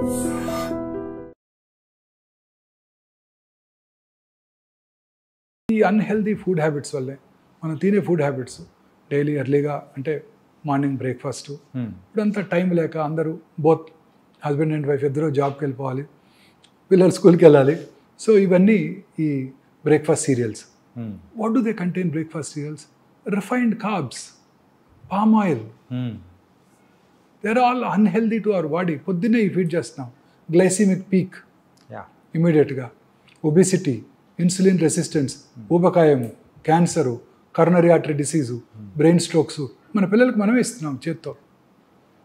ఈ unhealthy food habits వల్లే మనం తినే ఫుడ్ హ్యాబిట్స్ డైలీ ఎర్లీగా అంటే మార్నింగ్ బ్రేక్ఫాస్ట్ ఇప్పుడంతా టైం లేక అందరూ బోత్ హస్బెండ్ అండ్ వైఫ్ ఇద్దరు జాబ్కి వెళ్ళిపోవాలి, పిల్లలు స్కూల్కి వెళ్ళాలి. సో ఇవన్నీ ఈ breakfast cereals. What do they contain breakfast cereals? Refined carbs, palm oil. They are all unhealthy to our body. పొద్దున్నే ఈ ఫీడ్ చేస్తున్నాం, గ్లైసిమిక్ పీక్ ఇమీడియట్గా, ఒబిసిటీ, ఇన్సులిన్ రెసిస్టెన్స్, ఊబకాయము, cancer, coronary artery disease, brain strokes మన పిల్లలకు మనమే ఇస్తున్నాం చేత్తో.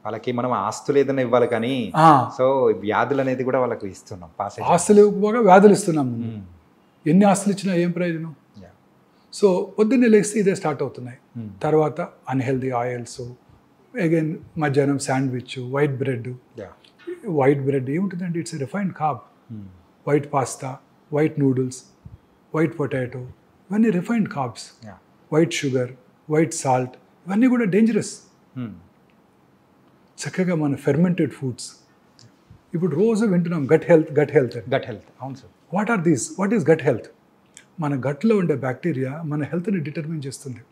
వాళ్ళకి మనం ఆస్తులు ఏదైనా ఇవ్వాలి కానీ సో వ్యాధులు అనేది కూడా వాళ్ళకి ఇస్తున్నాం. ఆస్తులు ఇవ్వకపోగా వ్యాధులు ఇస్తున్నాం. ఎన్ని ఆస్తులు ఇచ్చినా ఏం ప్రయోజనం? సో పొద్దున్నే లేస్తే ఇదే స్టార్ట్ అవుతున్నాయి. తర్వాత అన్హెల్దీ ఆయిల్స్, అగైన్ మధ్యాహ్నం sandwich, white bread. White bread ఏముంటుందండి? It's refined carb. White pasta, white noodles, white potato, ఇవన్నీ refined carbs. White sugar, white salt, ఇవన్నీ కూడా డేంజరస్. చక్కగా మన ఫెర్మెంటెడ్ ఫుడ్స్ ఇప్పుడు రోజు వింటున్నాం, gut health, gut health, gut health. అవును sir. What are these? What is gut health? మన గట్లో ఉండే బ్యాక్టీరియా మన హెల్త్ని డిటర్మిన్ చేస్తుంది.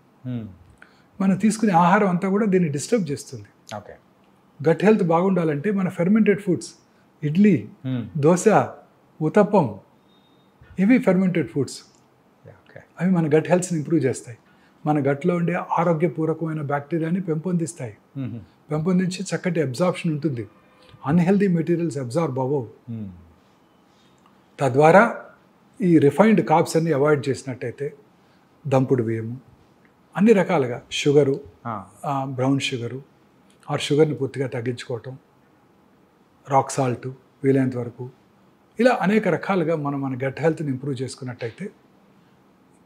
మనం తీసుకునే ఆహారం అంతా కూడా దీన్ని డిస్టర్బ్ చేస్తుంది. ఓకే. గట్ హెల్త్ బాగుండాలంటే మన ఫెర్మెంటెడ్ ఫుడ్స్, ఇడ్లీ, దోశ, ఉతప్పం, ఇవి ఫెర్మెంటెడ్ ఫుడ్స్. అవి మన గట్ హెల్త్ని ఇంప్రూవ్ చేస్తాయి. మన గట్లో ఉండే ఆరోగ్యపూర్వకమైన బ్యాక్టీరియాని పెంపొందిస్తాయి. పెంపొందించి చక్కటి అబ్జార్ప్షన్ ఉంటుంది. అన్హెల్దీ మెటీరియల్స్ అబ్జార్బ్ అవ్వవు. తద్వారా ఈ రిఫైన్డ్ కార్బ్స్ అన్ని అవాయిడ్ చేసినట్టయితే దంపుడు బియ్యము, అన్ని రకాలుగా షుగరు, బ్రౌన్ షుగరు ఆర్ షుగర్ని పూర్తిగా తగ్గించుకోవటం, రాక్ సాల్ట్ వీలైనంత వరకు, ఇలా అనేక రకాలుగా మనం మన గట్ హెల్త్ని ఇంప్రూవ్ చేసుకున్నట్టయితే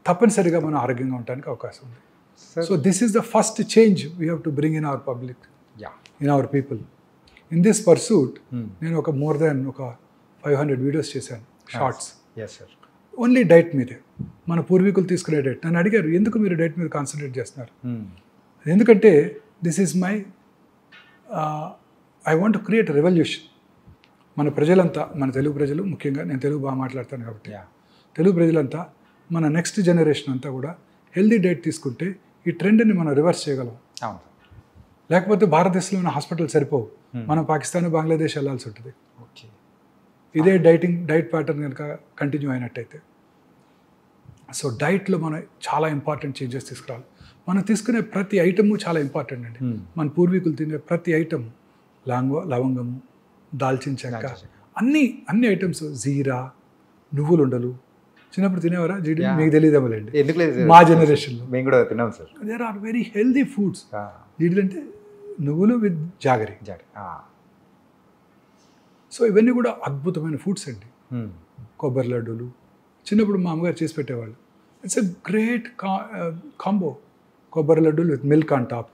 తప్పనిసరిగా మనం ఆరోగ్యంగా ఉండడానికి అవకాశం ఉంది. So this is the first change we have to bring in our public, in our people. In this pursuit నేను ఒక మోర్ దాన్ ఒక 500 వీడియోస్ చేశాను, షార్ట్స్. ఓన్లీ డైట్ మీదే, మన పూర్వీకులు తీసుకునే డైట్. నన్ను అడిగారు, ఎందుకు మీరు డైట్ మీద కాన్సన్ట్రేట్ చేస్తున్నారు? ఎందుకంటే this is my I want to create revolution. మన ప్రజలంతా, మన తెలుగు ప్రజలు ముఖ్యంగా, నేను తెలుగు బాగా మాట్లాడతాను కాబట్టి తెలుగు ప్రజలంతా, మన నెక్స్ట్ జనరేషన్ అంతా కూడా హెల్దీ డైట్ తీసుకుంటే ఈ ట్రెండ్ని మనం రివర్స్ చేయగలం. లేకపోతే భారతదేశంలో ఉన్న హాస్పిటల్ సరిపోవు, మనం పాకిస్తాన్, బంగ్లాదేశ్ వెళ్ళాల్సి ఉంటుంది. ఇదే డైట్ ప్యాటర్న్ కనుక కంటిన్యూ అయినట్టయితే. సో డైట్లో మనం చాలా ఇంపార్టెంట్ చేంజెస్ తీసుకురావాలి. మనం తీసుకునే ప్రతి ఐటము చాలా ఇంపార్టెంట్ అండి. మన పూర్వీకులు తినే ప్రతి ఐటమ్, లవంగము, దాల్చిన చెక్క, అన్ని ఐటమ్స్, జీరా, నువ్వులు ఉండలు, చిన్నప్పుడు తినేవారా? జీడి మీకు తెలియదేమోలేండి, మా జనరేషన్లో మేము కూడా తిన్నాం sir. There are very healthy foods. జీడి అంటే నువ్వులు విత్ జాగరి. సో ఇవన్నీ కూడా అద్భుతమైన ఫుడ్స్ అండి. కొబ్బరి లడ్డూలు చిన్నప్పుడు మా అమ్మగారు చేసి పెట్టేవాళ్ళు. ఇట్స్ ఎ గ్రేట్ కాంబో, కొబ్బరి లడ్డూలు with milk on top.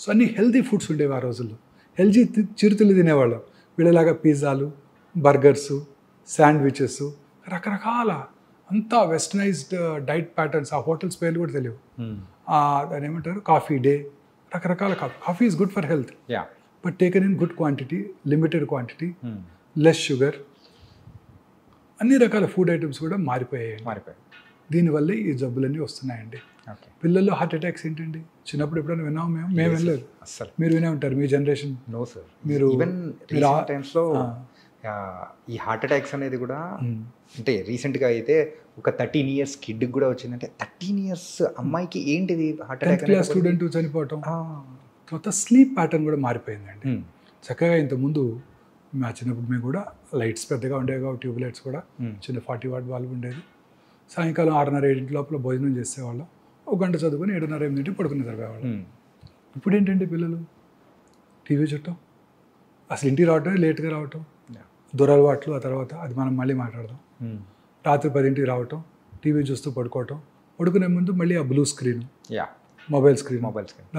So అన్ని హెల్దీ ఫుడ్స్ ఉండేవి ఆ రోజుల్లో. హెల్దీ చిరుతిళ్ళు తినేవాళ్ళం. వీళ్ళలాగా పిజ్జాలు, బర్గర్సు, శాండ్విచెస్, రకరకాల అంతా వెస్టర్నైజ్డ్ డైట్ ప్యాటర్న్స్. ఆ హోటల్స్ పేర్లు కూడా తెలియవు. దాని ఏమంటారు, కాఫీ డే, రకరకాల coffee is good for health, but taken in good quantity, limited quantity, less sugar. అన్ని రకాల ఫుడ్ ఐటమ్స్ కూడా మారిపోయాయి. దీనివల్ల ఈ జబ్బులన్నీ వస్తున్నాయండి. పిల్లల్లో హార్ట్ అటాక్స్ ఏంటండి? చిన్నప్పుడు ఎప్పుడైనా విన్నాము? మేము వినలేదు. మీరు వినే ఉంటారు, మీ జనరేషన్. No sir. మీరు టైమ్స్లో ఈ హార్ట్ అటాక్స్ అనేది కూడా అంటే రీసెంట్గా అయితే ఒక 13 years కిడ్కి కూడా వచ్చిందంటే, 13 years అమ్మాయికి ఏంటిది heart attack? 10th class student చనిపోవటం. తర్వాత స్లీప్ ప్యాటర్న్ కూడా మారిపోయిందండి. చక్కగా ఇంతకుముందు మా చిన్నప్పుడు మేము కూడా లైట్స్ పెద్దగా ఉండేవి కాబట్టి, ట్యూబ్ లైట్స్ కూడా చిన్న 40 watt బల్బ్ ఉండేది. సాయంకాలం 6:30-7 లోపల భోజనం చేసేవాళ్ళం. 1 గంట చదువుకొని 7:30-8 పడుకుని చదివేవాళ్ళం. ఇప్పుడు ఏంటంటే పిల్లలు టీవీ చుట్టం, అసలు ఇంటికి రావటం లేట్గా రావటం, దురలవాట్లు. ఆ తర్వాత అది మనం మళ్ళీ మాట్లాడదాం. రాత్రి 10ంటికి రావటం, టీవీ చూస్తూ పడుకోవటం, పడుకునే ముందు మళ్ళీ ఆ బ్లూ స్క్రీన్, మొబైల్ స్క్రీన్,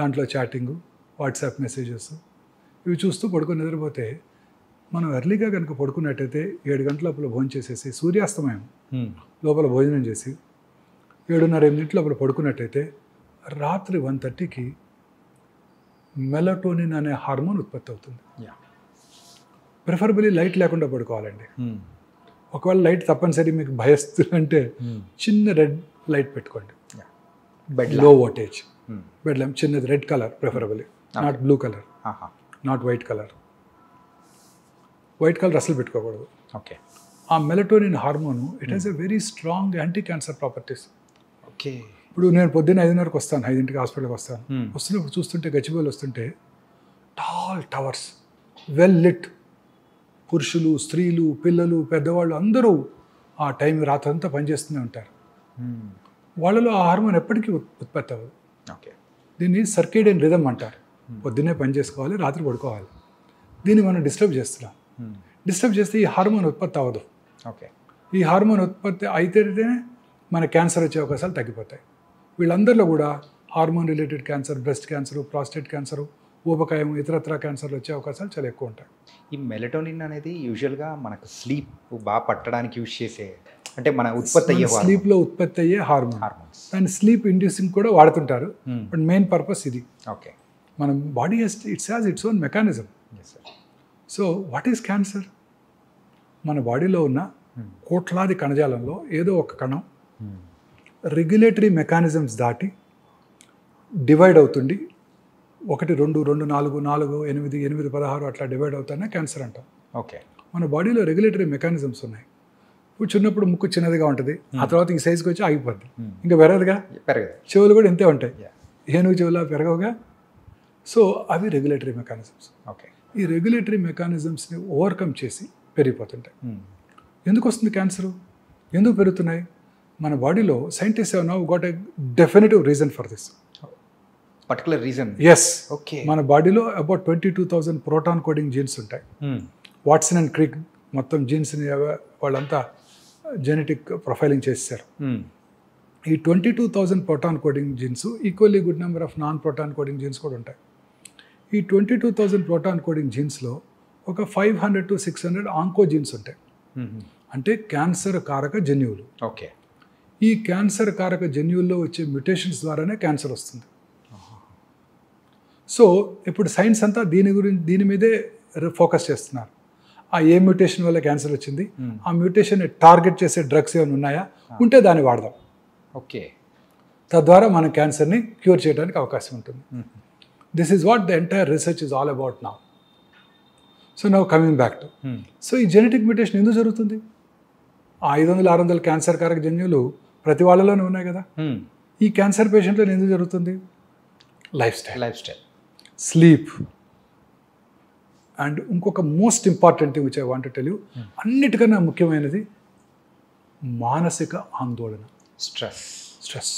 దాంట్లో చాటింగు, వాట్సాప్ మెసేజెస్, ఇవి చూస్తూ పడుకొని నిద్రపోతే, మనం ఎర్లీగా కనుక పడుకున్నట్టయితే 7 గంటల లోపల భోజనం చేసేసి, సూర్యాస్తమయం లోపల భోజనం చేసి 7:30-8 లోపల పడుకున్నట్టయితే రాత్రి 1:30కి మెలటోనిన్ అనే హార్మోన్ ఉత్పత్తి అవుతుంది. ప్రిఫరబుల్లీ లైట్ లేకుండా పడుకోవాలండి. ఒకవేళ లైట్ తప్పనిసరి మీకు భయస్తుందంటే చిన్న రెడ్ లైట్ పెట్టుకోండి, లో వోల్టేజ్ బెడ్ ల్యాంప్, చిన్నది red colour preferably, not blue colour, not white colour. White colour అసలు పెట్టుకోకూడదు. ఓకే. ఆ melatonin hormone it has a very strong anti cancer properties. Okay. ఇప్పుడు నేను పొద్దున్న 5:30కి వస్తాను, 5ంటికి హాస్పిటల్కి వస్తాను. వస్తున్నప్పుడు చూస్తుంటే గచ్చిబౌలి వస్తుంటే టాల్ టవర్స్, వెల్ లిట్, పురుషులు, స్త్రీలు, పిల్లలు, పెద్దవాళ్ళు అందరూ ఆ టైం రాత్రంతా పనిచేస్తూనే ఉంటారు. వాళ్ళలో ఆ హార్మోన్ ఎప్పటికీ ఉత్పత్తి అవ్వదు. ఓకే. దీన్ని సర్కేడియన్ రిథమ్ అంటారు. పొద్దున్నే పని చేసుకోవాలి, రాత్రి పడుకోవాలి. దీన్ని మనం డిస్టర్బ్ చేస్తున్నాం. డిస్టర్బ్ చేస్తే ఈ హార్మోన్ ఉత్పత్తి అవ్వదు. ఓకే. ఈ హార్మోన్ ఉత్పత్తి అయితేనే మన క్యాన్సర్ వచ్చే అవకాశాలు తగ్గిపోతాయి. వీళ్ళందరిలో కూడా hormone related cancer, breast cancer, prostate cancer, ఊబకాయం, ఇతరత్ర క్యాన్సర్లు వచ్చే అవకాశాలు చాలా ఎక్కువ ఉంటాయి. ఈ మెలటోనిన్ అనేది యూజువల్గా మనకు స్లీప్ బాగా పట్టడానికి యూజ్ చేసే, అంటే మన ఉత్పత్తి అయ్యే స్లీప్లో ఉత్పత్తి అయ్యే హార్మోన్స్. దాన్ని స్లీప్ ఇండ్యూసింగ్ కూడా వాడుతుంటారు, బట్ మెయిన్ పర్పస్ ఇది. ఓకే. మన body it's has its own mechanism. So what is cancer? మన బాడీలో ఉన్న కోట్లాది కణజాలంలో ఏదో ఒక కణం రెగ్యులేటరీ మెకానిజమ్స్ దాటి డివైడ్ అవుతుంది. 1, 2, 2, 4, 4, 8, 8, 16 అట్లా డివైడ్ అవుతానే క్యాన్సర్ అంటాం. ఓకే. మన బాడీలో రెగ్యులేటరీ మెకానిజమ్స్ ఉన్నాయి. ఇప్పుడు చిన్నప్పుడు ముక్కు చిన్నదిగా ఉంటుంది, ఆ తర్వాత ఈ సైజుకి వచ్చి ఆగిపోద్ది, ఇంకా పెరగదుగా. చెవులు కూడా ఇంతే ఉంటాయి, ఏనుగు చెవులా పెరగవుగా. సో అవి రెగ్యులేటరీ మెకానిజమ్స్. ఓకే. ఈ రెగ్యులేటరీ మెకానిజమ్స్ని ఓవర్కమ్ చేసి పెరిగిపోతుంటాయి. ఎందుకు వస్తుంది క్యాన్సరు? ఎందుకు పెరుగుతున్నాయి? మన బాడీలో scientist have now got a definitive reason for this. Particular reason? Yes. Okay. మన బాడీలో అబౌట్ 22,000 ప్రోటాన్ కోడింగ్ జీన్స్ ఉంటాయి. వాట్సన్ అండ్ క్రిక్ మొత్తం జీన్స్ని వాళ్ళంతా జెనెటిక్ ప్రొఫైలింగ్ చేశారు. ఈ 22,000 proton coding genes equally good number of non proton coding genes కూడా ఉంటాయి. ఈ 22,000 ప్రోటాన్ కోడింగ్ జీన్స్లో ఒక 500 to 600 ఆంకో జీన్స్ ఉంటాయి, అంటే క్యాన్సర్ కారక జన్యువులు. ఓకే. ఈ క్యాన్సర్ కారక జన్యువుల్లో వచ్చే మ్యుటేషన్స్ ద్వారానే క్యాన్సర్ వస్తుంది. సో ఇప్పుడు సైన్స్ అంతా దీని మీదే ఫోకస్ చేస్తున్నారు. ఆ ఏ మ్యూటేషన్ వల్ల క్యాన్సర్ వచ్చింది, ఆ మ్యూటేషన్ టార్గెట్ చేసే డ్రగ్స్ ఏమైనా ఉన్నాయా, ఉంటే దాన్ని వాడదాం. ఓకే. తద్వారా మనం క్యాన్సర్ని క్యూర్ చేయడానికి అవకాశం ఉంటుంది. This is what the entire research is all about now. So now coming back to, so ఈ జెనెటిక్ మ్యూటేషన్ ఎందుకు జరుగుతుంది? ఆ 500-600 క్యాన్సర్ కారక జన్యువులు ప్రతి వాళ్ళలోనే ఉన్నాయి కదా. ఈ క్యాన్సర్ పేషెంట్లో ఎందుకు జరుగుతుంది? లైఫ్ స్టైల్, స్లీప్, అండ్ ఇంకొక most important thing which I want to tell you, అన్నిటికన్నా ముఖ్యమైనది మానసిక ఆందోళన, స్ట్రెస్.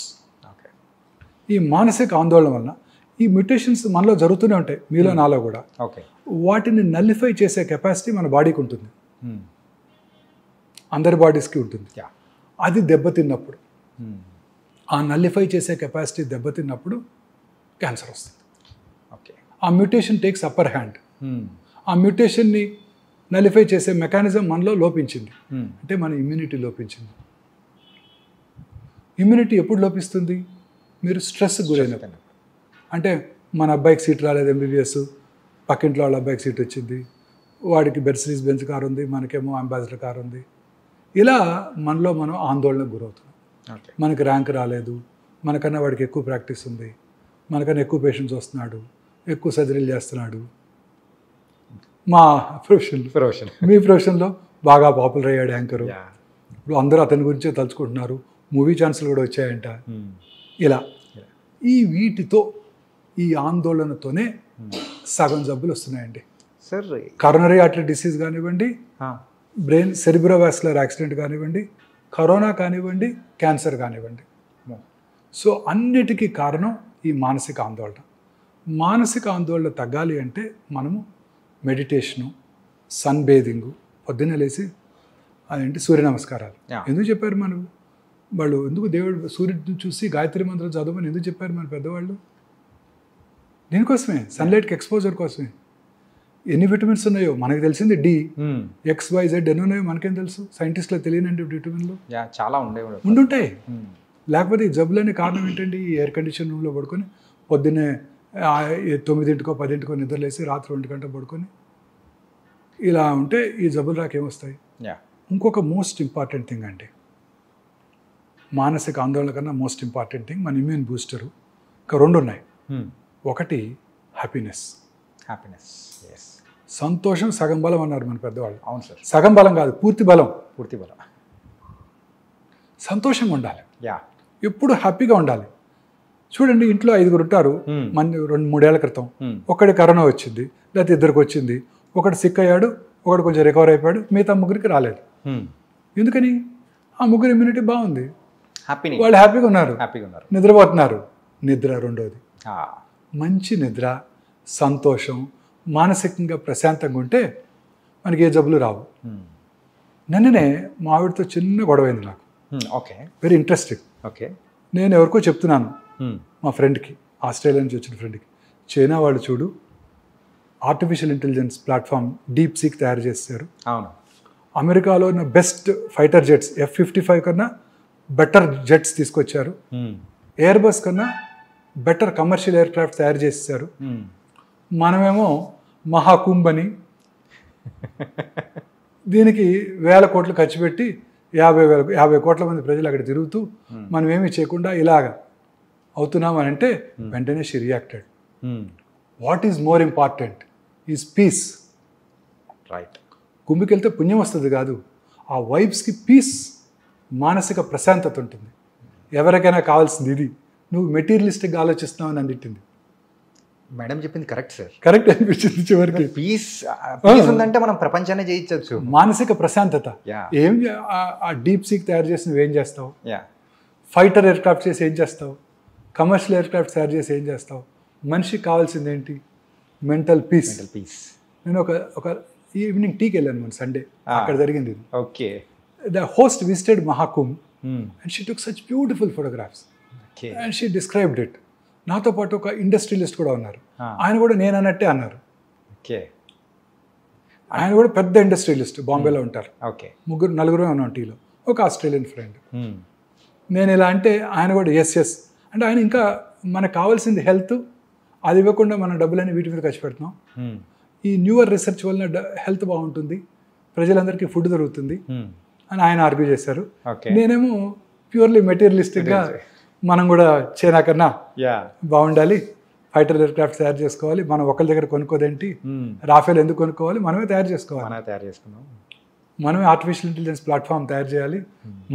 ఓకే. ఈ మానసిక ఆందోళన వలన ఈ మ్యూటేషన్స్ మనలో జరుగుతూనే ఉంటాయి, మీలో నాలో కూడా. ఓకే. వాటిని నల్లిఫై చేసే కెపాసిటీ మన బాడీకి ఉంటుంది, అందరి బాడీస్కి ఉంటుంది. అది దెబ్బతిన్నప్పుడు, ఆ నల్లిఫై చేసే కెపాసిటీ దెబ్బతిన్నప్పుడు క్యాన్సర్ వస్తుంది. ఓకే. ఆ మ్యూటేషన్ టేక్స్ అప్పర్ హ్యాండ్. ఆ మ్యూటేషన్ని నలిఫై చేసే మెకానిజం మనలో లోపించింది, అంటే మన ఇమ్యూనిటీ లోపించింది. ఇమ్యూనిటీ ఎప్పుడు లోపిస్తుంది? మీరు స్ట్రెస్ గురైనప్పుడు. అంటే మన అబ్బాయికి సీట్ రాలేదు ఎంబీబీఎస్, పక్కింట్లో వాళ్ళ అబ్బాయికి సీట్ వచ్చింది, వాడికి మెర్సిడీస్ బెంజ్ కార్ ఉంది, మనకేమో అంబాసిడర్ కార్ ఉంది. ఇలా మనలో మనం ఆందోళనకు గురవుతున్నాం. మనకి ర్యాంక్ రాలేదు, మనకన్నా వాడికి ఎక్కువ ప్రాక్టీస్ ఉంది, మనకన్నా ఎక్కువ పేషెంట్స్ వస్తున్నాడు, ఎక్కువ సర్జరీలు చేస్తున్నాడు. మా ప్రొఫెషన్, మీ ప్రొఫెషన్లో బాగా పాపులర్ అయ్యాడు యాంకరు, ఇప్పుడు అందరూ అతని గురించే తలుచుకుంటున్నారు, మూవీ ఛాన్సులు కూడా వచ్చాయంట. ఇలా వీటితో, ఈ ఆందోళనతోనే సగం జబ్బులు వస్తున్నాయండి. సార్ కరోనరీ ఆర్టరీ డిసీజ్ కానివ్వండి, బ్రెయిన్ సెరిబ్రోవాస్కులర్ యాక్సిడెంట్ కానివ్వండి, కరోనా కానివ్వండి, క్యాన్సర్ కానివ్వండి. సో అన్నిటికీ కారణం ఈ మానసిక ఆందోళన. మానసిక ఆందోళన తగ్గాలి అంటే మనము మెడిటేషను, సన్ బేదింగు, పొద్దున్నే లేచి అదేంటి సూర్య నమస్కారాలు. ఎందుకు చెప్పారు వాళ్ళు ఎందుకు దేవుడు సూర్యుడిని చూసి గాయత్రి మంత్రం చదవమని ఎందుకు చెప్పారు మన పెద్దవాళ్ళు? దీనికోసమే, సన్లైట్కి ఎక్స్పోజర్ కోసమే. ఎన్ని విటమిన్స్ ఉన్నాయో మనకు తెలిసింది డి, XYZ ఎన్ని ఉన్నాయో మనకేం తెలుసు? సైంటిస్టులకు తెలియనండి విటమిన్లు చాలా ఉండుంటాయి. లేకపోతే ఈ జబ్బులనే కారణం ఏంటండి? ఈ ఎయిర్ కండిషన్ రూమ్లో పడుకొని పొద్దున్నే 9ంటికో 10ంటికో నిద్రలేసి రాత్రి 1 గంట పడుకొని ఇలా ఉంటే ఈ జబ్బులు రాకేమొస్తాయి. యా. ఇంకొక మోస్ట్ ఇంపార్టెంట్ థింగ్ అండి, మానసిక ఆందోళన కన్నా మోస్ట్ ఇంపార్టెంట్ థింగ్ మన ఇమ్యూన్ బూస్టరు. ఇంకా 2 ఉన్నాయి. ఒకటి హ్యాపీనెస్. హ్యాపీనెస్. ఎస్. సంతోషం సగం బలం అన్నారు మన పెద్దవాళ్ళు. అవును సార్. సగం బలం కాదు, పూర్తి బలం. పూర్తి బలం. సంతోషంగా ఉండాలి, యా. ఎప్పుడు హ్యాపీగా ఉండాలి. చూడండి, ఇంట్లో 5 ఉంటారు. మన 2-3 ఏళ్ల క్రితం ఒకటి కరోనా వచ్చింది, లేకపోతే 2కి వచ్చింది. ఒకటి సిక్ అయ్యాడు, ఒకటి కొంచెం రికవర్ అయిపోయాడు, మిగతా 3కి రాలేదు. ఎందుకని? ఆ 3 ఇమ్యూనిటీ బాగుంది, వాళ్ళు హ్యాపీగా ఉన్నారు, నిద్రపోతున్నారు. నిద్ర రెండోది. మంచి నిద్ర, సంతోషం, మానసికంగా ప్రశాంతంగా ఉంటే మనకి ఏ జబ్బులు రావు. నిన్ననే మా ఆవిడతో చిన్న గొడవైంది నాకు. ఓకే. Very interesting. ఓకే. నేను ఎవరికో చెప్తున్నాను, మా ఫ్రెండ్కి, ఆస్ట్రేలియా నుంచి వచ్చిన ఫ్రెండ్కి, చైనా వాళ్ళు చూడు artificial intelligence platform deep seek తయారు చేస్తారు. అవును. అమెరికాలో ఉన్న బెస్ట్ ఫైటర్ జెట్స్ F-55 కన్నా బెటర్ జెట్స్ తీసుకొచ్చారు. ఎయిర్ బస్ కన్నా బెటర్ కమర్షియల్ ఎయిర్ క్రాఫ్ట్ తయారు చేసేసారు. మనమేమో మహాకుంభ్ అని దీనికి 1000 కోట్లు ఖర్చు పెట్టి 50 కోట్ల మంది ప్రజలు అక్కడ తిరుగుతూ మనం ఏమీ చేయకుండా ఇలాగ అవుతున్నామని అంటే వెంటనే she reacted. What is more important is peace. Right. కుంభికి వెళ్తే పుణ్యం వస్తుంది కాదు, ఆ వైబ్స్కి పీస్, మానసిక ప్రశాంతత ఉంటుంది. ఎవరికైనా కావాల్సింది ఇది. నువ్వు మెటీరియలిస్టిక్గా ఆలోచిస్తున్నావు అని తిట్టింది. మేడం చెప్పింది కరెక్ట్ సార్. కరెక్ట్ అనిపించింది చివరికి. పీస్ ఉందంటే మనం ప్రపంచాన్ని జయించవచ్చు. మానసిక ప్రశాంతత. ఏం ఆ డీప్ సీక్ తయారు చేసి నువ్వేం చేస్తావు? ఫైటర్ ఎయిర్ క్రాఫ్ట్ చేసి ఏం చేస్తావు? కమర్షియల్ ఎయిర్ క్రాఫ్ట్ తయారు చేసి ఏం చేస్తావు? మనిషికి కావాల్సింది ఏంటి? Mental peace. నేను ఒక ఈవినింగ్ టీకి వెళ్ళాను మన సండే, అక్కడ జరిగింది ఇది. Okay. The host visited Mahakumbh and she took such beautiful photographs and she described it. నాతో పాటు ఒక ఇండస్ట్రియలిస్ట్ కూడా ఉన్నారు. ఆయన కూడా నేను అన్నట్టే అన్నారు. ఆయన కూడా పెద్ద ఇండస్ట్రియలిస్ట్, బాంబేలో ఉంటారు. 3-4 ఉన్నాం టీలో. ఒక ఆస్ట్రేలియన్ ఫ్రెండ్. నేను ఇలా అంటే ఆయన కూడా ఎస్ అంటే ఆయన ఇంకా మనకు కావాల్సింది హెల్త్, అది ఇవ్వకుండా మన డబ్బులన్నీ వీటి మీద ఖర్చు పెడుతున్నాం. ఈ న్యూయర్ రీసెర్చ్ వలన హెల్త్ బాగుంటుంది, ప్రజలందరికీ ఫుడ్ దొరుకుతుంది అని ఆయన ఆర్గ్యూ చేశారు. నేనేమో ప్యూర్లీ మెటీరియలిస్టిక్గా మనం కూడా చైనా కన్నా బాగుండాలి, ఫైటర్ ఎయిర్ క్రాఫ్ట్ తయారు చేసుకోవాలి, మనం ఒకరి దగ్గర కొనుక్కోదేంటి, రాఫెల్ ఎందుకు కొనుక్కోవాలి, మనమే తయారు చేసుకోవాలి, మనమే ఆర్టిఫిషియల్ ఇంటెలిజెన్స్ ప్లాట్ఫామ్ తయారు చేయాలి.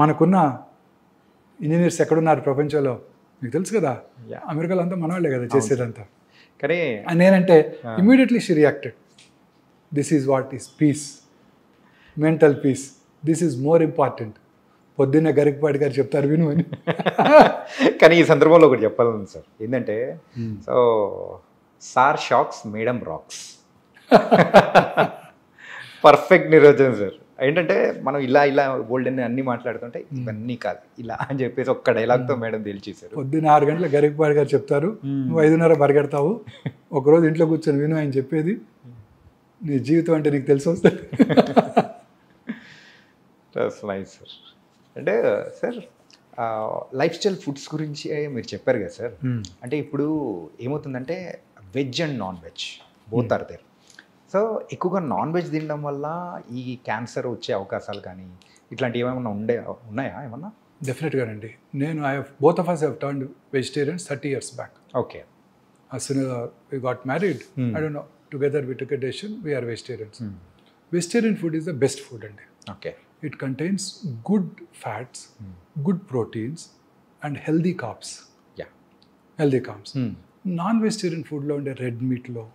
మనకున్న ఇంజనీర్స్ ఎక్కడున్నారు ప్రపంచంలో మీకు తెలుసు కదా, అమెరికాలో అంతా మన వాళ్ళే కదా చేసేదంతా. కానీ నేనంటే immediately she reacted. This is what is peace, mental peace, this is more important. పొద్దున్నే గరికపాటి గారు చెప్తారు విను అని. కానీ ఈ సందర్భంలో ఒకటి చెప్పాలని సార్, ఏంటంటే so sir shocks madam rocks. Perfect నిర్వచనం సార్. ఏంటంటే మనం ఇలా గోల్డెన్ అన్ని మాట్లాడుతుంటే ఇవన్నీ కాదు ఇలా అని చెప్పేసి ఒక్క డైలాగ్తో మేడం తెలిచేశారు. పొద్దున్న 6 గంటల గరికపాటి గారు చెప్తారు, నువ్వు 5:30 పరిగెడతావు, ఒకరోజు ఇంట్లో కూర్చొని విను ఆయన చెప్పేది, నీ జీవితం అంటే నీకు తెలిసి వస్తుంది. Nice sir. అంటే సార్ లైఫ్ స్టైల్ ఫుడ్స్ గురించి మీరు చెప్పారు కదా సార్. అంటే ఇప్పుడు ఏమవుతుందంటే veg and non veg both are there. So ఎక్కువగా నాన్ వెజ్ తినడం వల్ల ఈ క్యాన్సర్ వచ్చే అవకాశాలు కానీ ఇట్లాంటివి ఏమైనా ఉన్నాయా ఏమన్నా? డెఫినెట్గానండి. నేను both of us have turned vegetarians 30 years back. Okay. As soon as we got married, I don't know, together we took a decision, we are vegetarians. Vegetarian food is the best food అండి. Okay. It contains good fats, good proteins and healthy carbs. Yeah. Healthy carbs. Non-vegetarian foodలో ఉండే red మీట్లో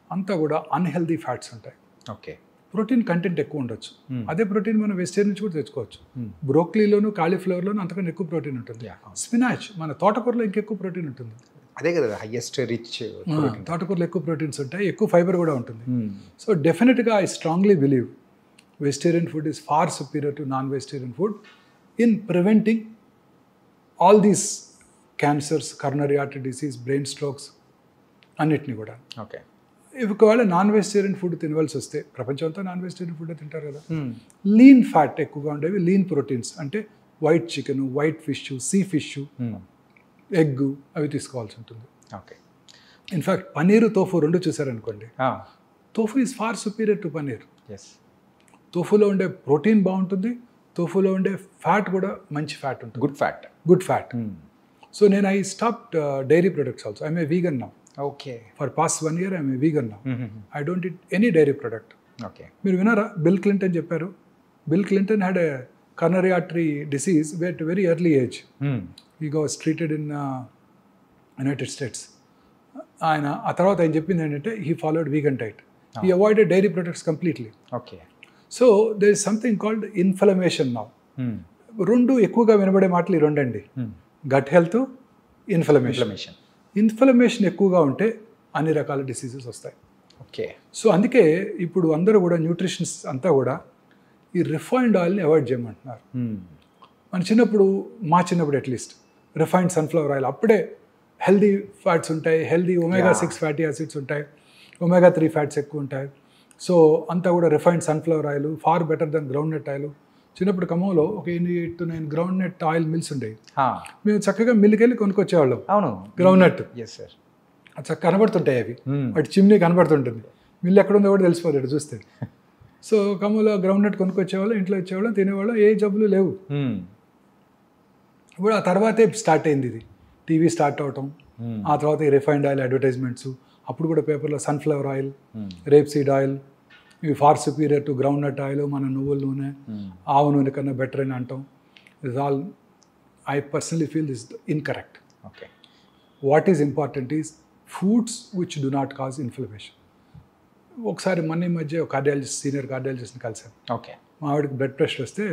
అంతా కూడా unhealthy fats ఉంటాయి. Okay. Protein content ఎక్కువ ఉండొచ్చు. అదే protein మనం వెజిటేరియన్ నుంచి కూడా తెచ్చుకోవచ్చు. బ్రోక్లీలోను కాలీఫ్లవర్లోను అంతకన్నా ఎక్కువ ప్రోటీన్ ఉంటుంది. స్పినాచ్ మన తోటకూరలో ఇంకెక్కువ ప్రోటీన్ ఉంటుంది. అదే కదా హైయెస్ట్ రిచ్. తోటకూరలో ఎక్కువ ప్రోటీన్స్ ఉంటాయి, ఎక్కువ ఫైబర్ కూడా ఉంటుంది. సో డెఫినెట్గా I strongly believe vegetarian food is far superior to non-vegetarian food in preventing all these cancers, coronary artery disease, brain strokes అన్నిటిని కూడా. ఓకే. ఒకవేళ నాన్ వెజిటేరియన్ ఫుడ్ తినవలసి వస్తే, ప్రపంచం అంతా నాన్ వెజిటేరియన్ ఫుడ్ తింటారు కదా, లీన్ ఫ్యాట్ ఎక్కువగా ఉండేవి, లీన్ ప్రోటీన్స్ అంటే white chicken, white fish, sea fish, egg అవి తీసుకోవాల్సి ఉంటుంది. ఓకే. ఇన్ఫ్యాక్ట్ పన్నీరు, తోఫు 2 చూసారనుకోండి, tofu is far superior to paneer. Yes. తోఫులో ఉండే ప్రోటీన్ బాగుంటుంది, తోఫులో ఉండే ఫ్యాట్ కూడా మంచి ఫ్యాట్ ఉంటుంది, good fat. Good fat. So నేను I stopped dairy products also. I'm a vegan now. Okay. For past 1 year I'm a vegan now. I don't eat any dairy product. Okay. మీరు విన్నారా Bill Clinton చెప్పారు? Bill Clinton had a coronary artery disease at very early age. He was treated in United States. ఆయన ఆ తర్వాత ఆయన చెప్పింది ఏంటంటే he followed vegan diet. He avoided dairy products completely. Okay. So there is something called inflammation now. రెండు ఎక్కువగా వినబడే మాటలు ఈ రెండండి, గట్ హెల్త్, ఇన్ఫ్లమేషన్. ఇన్ఫ్లమేషన్ ఎక్కువగా ఉంటే అన్ని రకాల డిసీజెస్ వస్తాయి. ఓకే. సో అందుకే ఇప్పుడు అందరూ కూడా న్యూట్రిషన్స్ అంతా కూడా ఈ రిఫైన్డ్ ఆయిల్ని అవాయిడ్ చేయమంటున్నారు. మన చిన్నప్పుడు, మా చిన్నప్పుడు అట్లీస్ట్ రిఫైన్డ్ సన్ఫ్లవర్ ఆయిల్, అప్పుడే హెల్దీ ఫ్యాట్స్ ఉంటాయి, హెల్దీ omega-6 ఫ్యాటీ యాసిడ్స్ ఉంటాయి, omega-3 ఫ్యాట్స్ ఎక్కువ ఉంటాయి. సో అంతా కూడా refined sunflower oil far better than groundnut oil. చిన్నప్పుడు ఖమ్మంలో ఒక 8 to 9 groundnut oil mills ఉండేవి. మేము చక్కగా మిల్లుకి వెళ్ళి కొనుక్కొచ్చేవాళ్ళం. అవును, గ్రౌండ్ నట్. Yes sir. అది చక్కగా కనబడుతుంటాయి అవి, వాటి చిమ్నీ కనబడుతుంటుంది. మిల్లు ఎక్కడ ఉందో కూడా తెలిసిపోతాడు చూస్తే. సో ఖమ్మంలో గ్రౌండ్ నట్ కొనుక్కొచ్చేవాళ్ళం, ఇంట్లో వచ్చేవాళ్ళం, తినేవాళ్ళం, ఏ జబ్బులు లేవు. ఇప్పుడు ఆ తర్వాతే స్టార్ట్ అయింది ఇది, టీవీ స్టార్ట్ అవటం, ఆ తర్వాత ఈ రిఫైన్డ్ ఆయిల్ అడ్వర్టైజ్మెంట్స్. అప్పుడు కూడా పేపర్లో sunflower oil, rapeseed oil, ఇవి far superior to groundnut oil, మన నువ్వుల నూనె, ఆవు నూనె కన్నా బెటర్ అని అంటాం. Is all, I personally feel this incorrect. Okay. What is important is foods which do not cause inflammation. ఒకసారి మొన్న ఈ మధ్య కార్డియాలజిస్ట్, సీనియర్ కార్డియాలజిస్ట్ని కలిసాను. ఓకే. మా ఆవిడకి బ్లడ్ ప్రెషర్ వస్తే